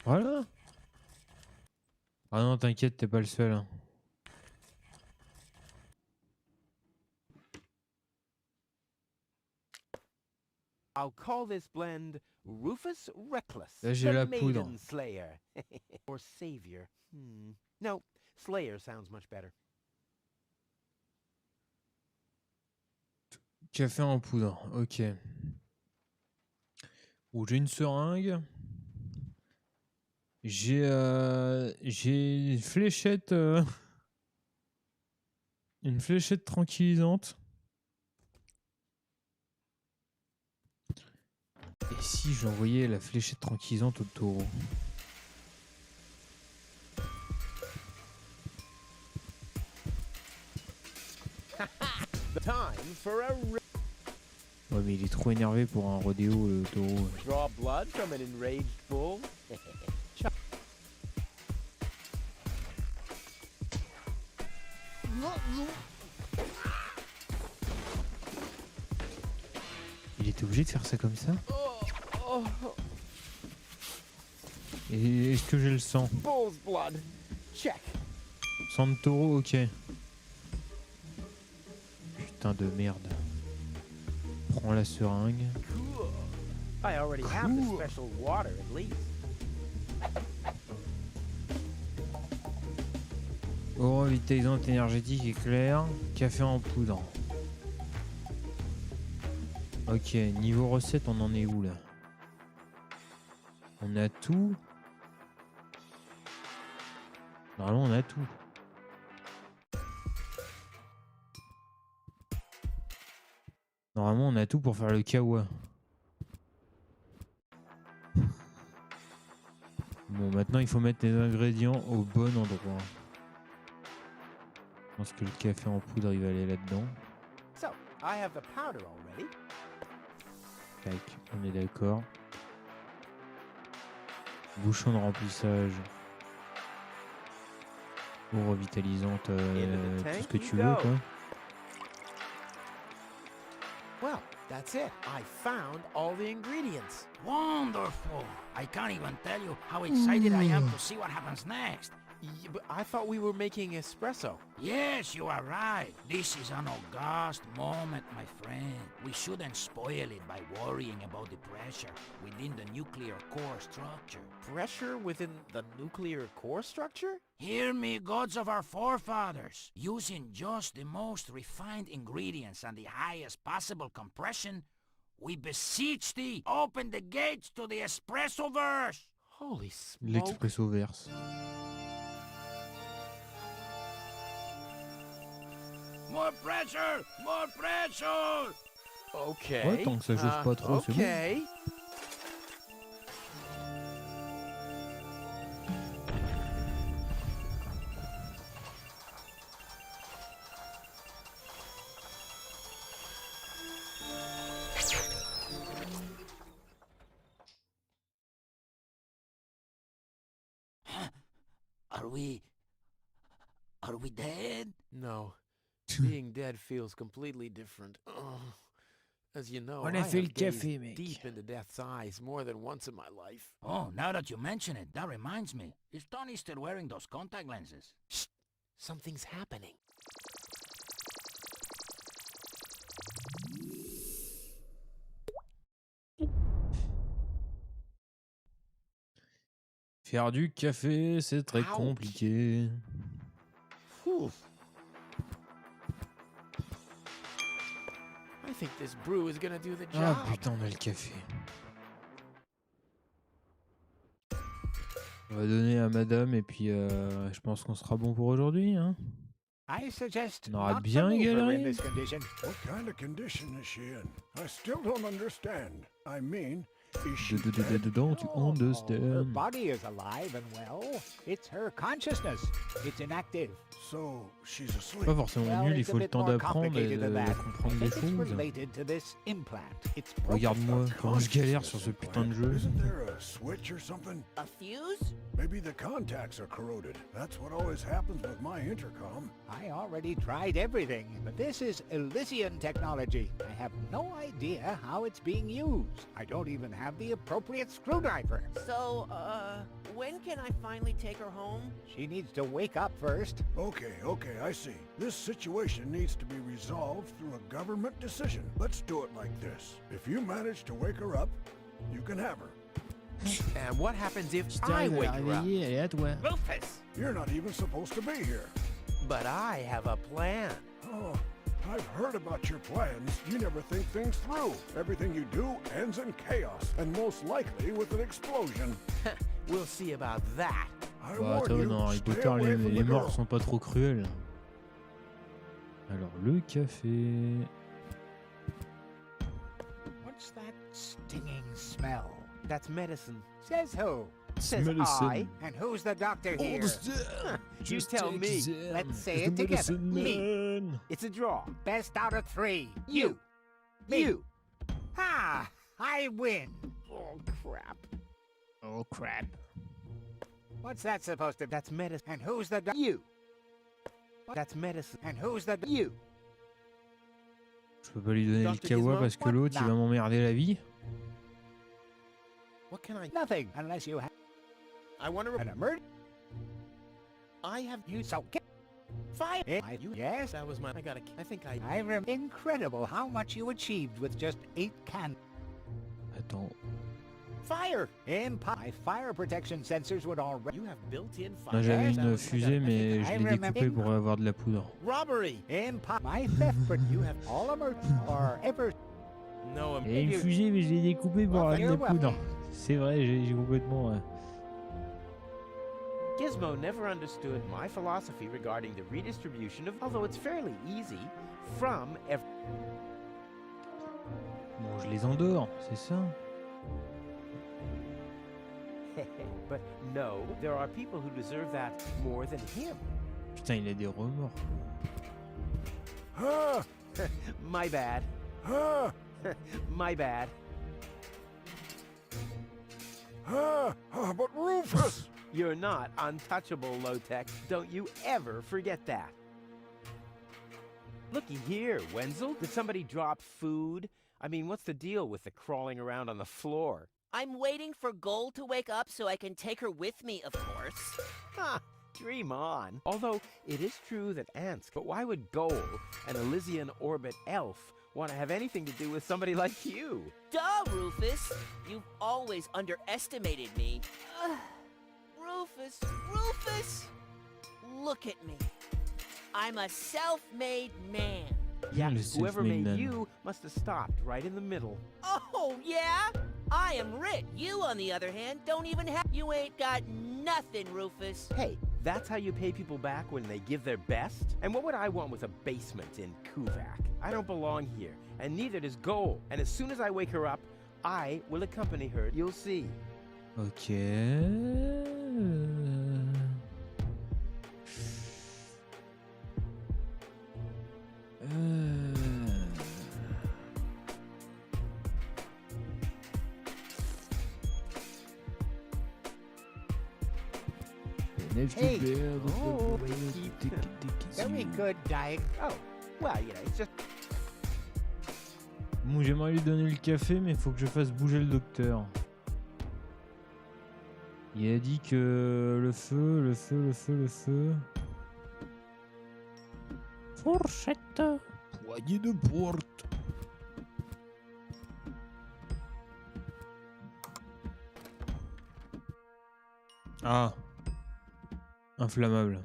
Voilà. Ah non, t'inquiète, t'es pas le seul. Hein. I'll call this blend Rufus Reckless, Là, j'ai the la poudre. Maiden Slayer. Or Savior. No, Slayer sounds much better. Café en poudre, ok. Ou j'ai une seringue. J'ai une fléchette. Une fléchette tranquillisante. Et si j'envoyais la fléchette tranquillisante au taureau? Time for a Ouais, mais il est trop énervé pour un rodéo, le taureau. draw blood from an enraged bull. Il était de faire ça comme ça? Oh, Et est-ce que j'ai le sang? bull's blood. Check. Sang de taureau, ok. Putain de merde. Prends la seringue. Cool. I already have the special water at least. Eau revitalisante énergétique éclair. Café en poudre. Ok, niveau recette, on en est où là? On a tout. Normalement, on a tout. Normalement, on a tout pour faire le kawa. Bon, maintenant, il faut mettre les ingrédients au bon endroit. Je pense que le café en poudre, il va aller là-dedans. So, I have the powder already. Tac, on est d'accord. Bouchon de remplissage. Eau revitalisante, tout ce que tu veux, quoi. Well, that's it. I found all the ingredients. Wonderful! I can't even tell you how excited I am to see what happens next. But I thought we were making espresso. Yes, you are right. This is an august moment, my friend. We shouldn't spoil it by worrying about the pressure within the nuclear core structure. Pressure within the nuclear core structure? Hear me, gods of our forefathers. Using just the most refined ingredients and the highest possible compression, we beseech thee, open the gates to the espresso-verse. Holy smoke. L'expresso verse. More pressure! More pressure! Okay. Ouais, tant que ça chauffe pas trop, c'est bon. Okay. Are we dead? No. Being dead feels completely different. Ugh. As you know, On I a fait le have gazed café, mec. deep into death's eyes more than once in my life. Oh, now that you mention it, that reminds me. Is Tony still wearing those contact lenses? Shh! Something's happening. Faire du café, c'est très Ouch. compliqué. Whew. I think this brew is gonna do the Ah job. putain, on a le café. On va donner à madame et puis je pense qu'on sera bon pour aujourd'hui, hein. I suggest On aura not to bien move her in galéré. this condition. What kind of condition is she in? I still don't understand. I mean, is she Don't you Her understand? body is alive and well. It's her consciousness. It's inactive. So, she's asleep. Pas forcément Well, nul, il it's a faut le bit temps more d'apprendre et complicated de than that. comprendre I des think it's choses. related to this implant. It's Regarde-moi, comment je galère sur ce putain de jeu. Isn't there a switch or something? A fuse? Maybe the contacts are corroded. That's what always happens with my intercom. I already tried everything, but this is Elysian technology. I have no idea how it's being used. I don't even have the appropriate screwdriver. So, when can I finally take her home? She needs to wake up first. Okay, I see. This situation needs to be resolved through a government decision. Let's do it like this. If you manage to wake her up, you can have her. And what happens if I wake her up? elle est à toi. Rufus! You're not even supposed to be here. But I have a plan. Oh, I've heard about your plans. You never think things through. Everything you do ends in chaos, and most likely with an explosion. We'll see about that. I Bah, warn attends, you, non, Harry stay Potter, away from les the morts girl. sont pas trop cruels. Alors, le café. What's that stinging smell? That's medicine. Says who? Says medicine. I. And who's the doctor here? You tell me. Let's say it together. Me. It's a draw. Best out of three. You. Me. You. Ha! I win. Oh, crap. Oh crap. What's that supposed to be? That's medicine. And who's the You. That's medicine. And who's the You. Je peux pas lui donner le Dr. kawa Gizmo? parce que What? l'autre, il va m'emmerder la vie. What can I... Nothing, unless you have I want to... an emergency. I have... You so Fire! yes. That was my... I think I... Incredible how much you achieved with just 8 cans. Attends. Fire! My fire protection sensors would already. You have built-in fire. Moi j'avais Yes, une fusée mais je l'ai découpée pour avoir de la poudre. Robbery! My theft, but you have all emergency or ever. No, Et une fusée mais je l'ai découpée pour avoir de la poudre. C'est vrai, j'ai complètement... Gizmo never understood my philosophy regarding the redistribution of, although it's fairly easy, from every... Bon, je les endors, c'est ça. But no, there are people who deserve that more than him. Putain, il a des remords. Ah! My bad. Ah! My bad. Ah! But Rufus! You're not untouchable, low-tech. Don't you ever forget that. Looky here, Wenzel. Did somebody drop food? I mean, what's the deal with the crawling around on the floor? I'm waiting for Gold to wake up so I can take her with me, of course. Ha! Dream on. Although, it is true that ants... But why would Gold, an Elysian orbit elf, want to have anything to do with somebody like you? Duh, Rufus! You've always underestimated me. Ugh. Rufus, Rufus! Look at me. I'm a self-made man. Yeah, Le whoever self-made made man. you must have stopped right in the middle. Oh, yeah? I am rich. You, on the other hand, don't even have... You ain't got nothing, Rufus. Hey, that's how you pay people back when they give their best? And what would I want with a basement in Kuvak? I don't belong here, and neither does Goal. And as soon as I wake her up, I will accompany her. You'll see. Ok. Hey. Oh, very good, Dyke. Oh, well, you know, it's just... Bon, j'aimerais lui donner le café, mais il faut que je fasse bouger le docteur. Il a dit que le feu. Fourchette. Poignée de porte. Ah. Inflammable.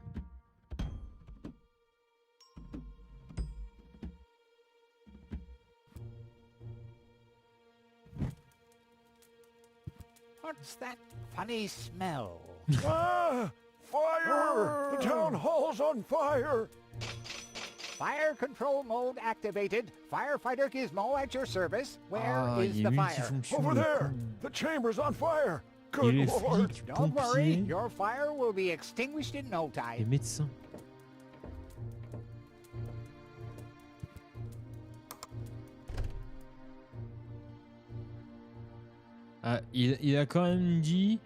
What's that funny smell? Ah! Fire! The town hall's on fire! Fire control mode activated. Firefighter Gizmo at your service. Where Ah, is il est the fire? multifonction. Over le there! con. The chamber's on fire! Il Good est lord! flic, Don't worry, pompier your fire will be extinguished in no et time. médecin. Ah, il a quand même dit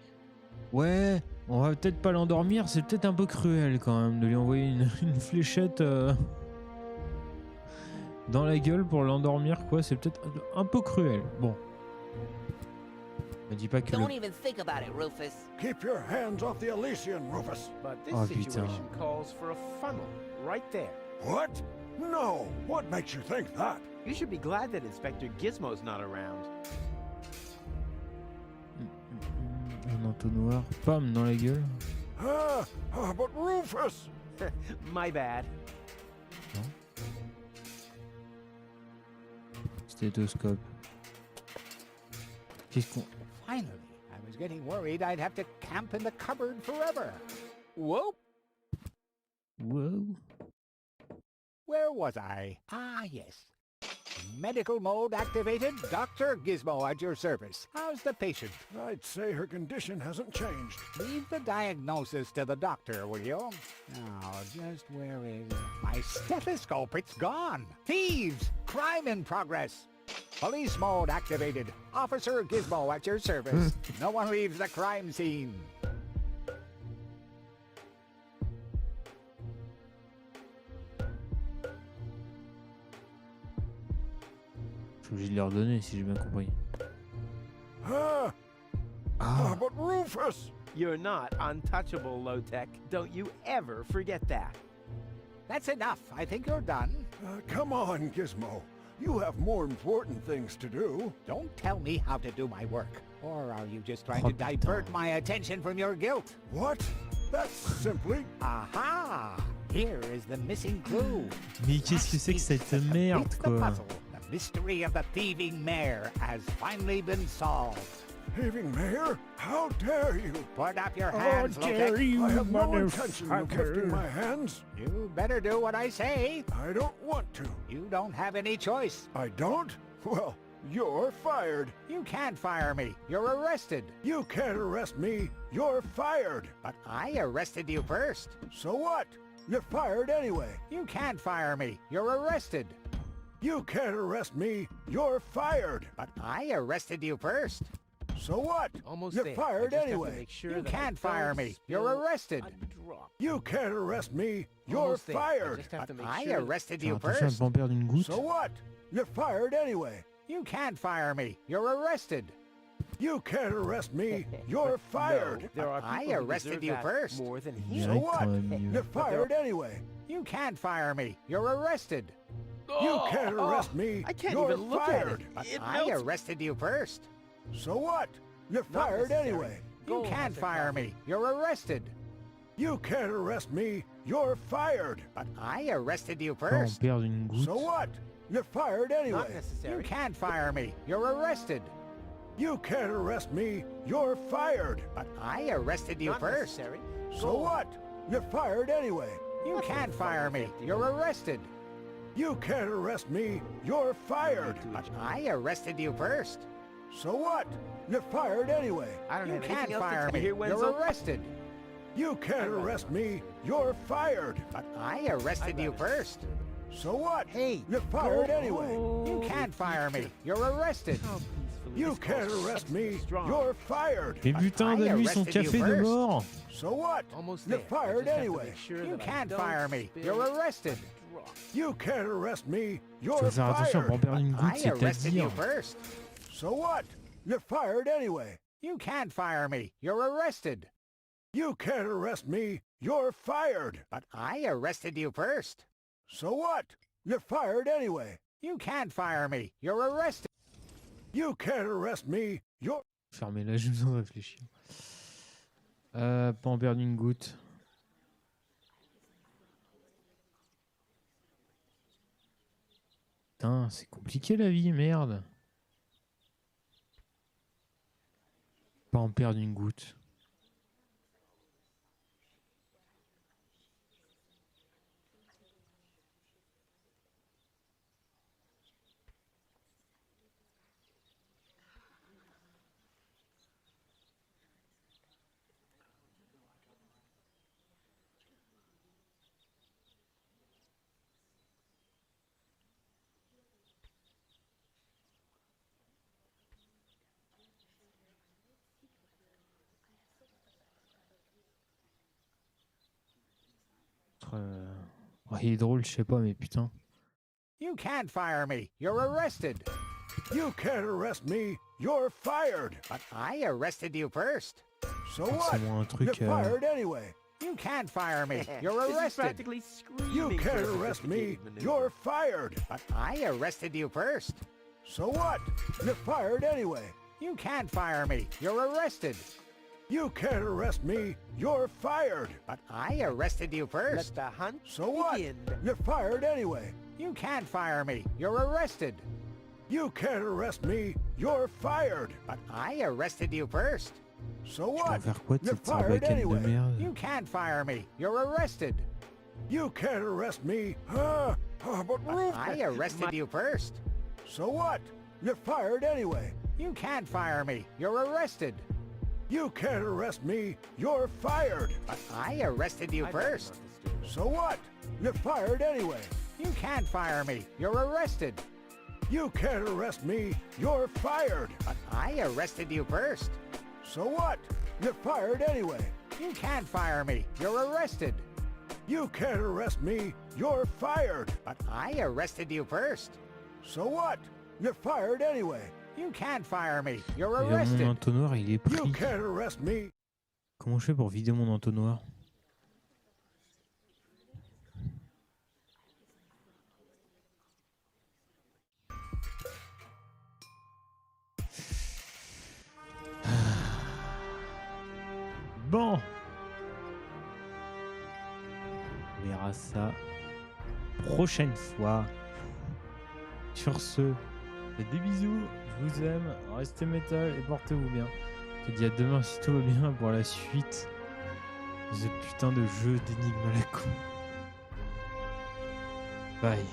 ouais, on va peut-être pas l'endormir, c'est peut-être un peu cruel quand même de lui envoyer une fléchette dans la gueule pour l'endormir, quoi, c'est peut-être un peu cruel. Bon. Me dis pas que Don't even think about it, Rufus. Keep your hands off the Elysian, Rufus! But this Oh, putain. situation calls for a funnel right there. What? No! What makes you think that? You should be glad that Inspector Gizmo's not around. un entonnoir, pam, dans la gueule. Ah! But Rufus! My bad. Stéthoscope. Qu'est-ce qu'on... Finally, I was getting worried I'd have to camp in the cupboard forever. Whoa! Wow. Where was I? Ah, yes. Medical mode activated. Dr. Gizmo at your service. How's the patient? I'd say her condition hasn't changed. Leave the diagnosis to the doctor, will you? Now, just where is it? My stethoscope? It's gone. Thieves! Crime in progress. Police mode activated. Officer Gizmo at your service. No one leaves the crime scene. Je suis obligé de leur donner si j'ai bien compris. Ah, Ah, but Rufus! You're not untouchable, low-tech. Don't you ever forget that. That's enough. I think you're done. Come on, Gizmo. You have more important things to do. Don't tell me how to do my work. Or are you just trying Oh, to divert putain. my attention from your guilt? What? That's simply... Aha! Here is the missing clue. mais qu'est-ce que c'est que cette merde, It's the quoi? puzzle. The mystery of the thieving mayor has finally been solved. Thieving Mayor? How dare you? Put up your hands, Low-tech. you, I have no intention of lifting my motherfucker! hands. You better do what I say. I don't want to. You don't have any choice. I don't? Well, you're fired. You can't fire me. You're arrested. You can't arrest me. You're fired. But I arrested you first. So what? You're fired anyway. You can't fire me. You're arrested. You can't arrest me. You're fired. But I arrested you first. So what? Almost You're there. fired I just have to anyway. make sure You that I can't fire don't me. You're spill arrested. a drop. You can't arrest me. You're Almost there. I fired. just have to But make I sure that- arrested Faire you attention à first. pas en perdre une goutte. So what? You're fired anyway. You can't fire me. You're arrested. You can't arrest me. You're fired. No, there are I people who arrested deserve you that first. more than him. So Direct what? quand même mieux. You're fired anyway. You can't fire me. You're arrested. You can't arrest me. I can't You're even look fired. at it. But It I melts. arrested you first. So what? You're Not fired necessary. anyway. You Go, can't Mr. fire Coffee. me. You're arrested. You can't arrest me. You're fired. But I arrested you Pas en first. perdre une goutte. So what? You're fired Not anyway. You necessary. can't fire me. You're arrested. You can't arrest me. You're fired. But I arrested you Not first. necessary. So Go. what? You're fired anyway. You can't fire me. You're arrested. You can't arrest me. You're fired. But I arrested you first. So what? You're fired anyway. I don't You have anything can't else to fire tell me. you here, You're Wenzel. arrested. You can't arrest me. You're fired. But I arrested you first. So what? Hey, You're fired go. anyway. You can't fire me. You're arrested. How peacefully You this can't goes. arrest me. Strong. You're fired. Mais putain, donne-lui son arrested you café de first. mort! So what? Almost You're there. I fired just have to anyway. make sure You that I can't don't fire me. spill You're arrested. a drop. You can't arrest me. Tu You're vas faire attention à pas en fired. perdre une goutte, I arrested you c'est-à-dire... first. So what? You're fired anyway. You can't fire me. You're arrested. You can't arrest me. You're fired. But I arrested you first. So what? You're fired anyway. You can't fire me. You're arrested. You can't arrest me. You're... Fermez-la, j'ai besoin de réfléchir. Pas en perdre une goutte. Putain, c'est compliqué la vie, merde. Pas en perdre une goutte. Oh, il est drôle, je sais pas, mais putain. You can't fire me. You're arrested. You can't arrest me. You're fired. But I arrested you first. So what? Forcément un You're truc... fired anyway. You can't fire me. You're This is arrested. practically screaming You can't for a arrest me. sophisticated maneuver. You're fired. But I arrested you first. So what? You're fired anyway. You can't fire me. You're arrested. You can't arrest me. You're fired. But I arrested you Let first. the hunt So what? begin. You're fired anyway. You can't fire me. You're arrested. You can't arrest me. You're fired. But I arrested you first. So Tu vas what? faire quoi de You're cette fired sarbacane de anyway. merde? You can't fire me. You're arrested. You can't arrest me. But But Rufus. I arrested you first. So what? You're fired anyway. You can't fire me. You're arrested. You can't arrest me. You're fired. But I arrested you I bet first. not this dude. So what? You're fired anyway. You can't fire me. You're arrested. You can't arrest me. You're fired. But I arrested you first. So what? You're fired anyway. You can't fire me. You're arrested. You can't arrest me. You're fired. But I arrested you first. So what? You're fired anyway. You can't fire me. You're Et mon arrested. entonnoir, il est You pris. can't arrest me. Comment je fais pour vider mon entonnoir? Bon. On verra ça prochaine fois. Sur ce, des bisous, je vous aime, restez métal et portez-vous bien. Je te dis à demain si tout va bien pour la suite de ce putain de jeu d'énigmes à la con. Bye.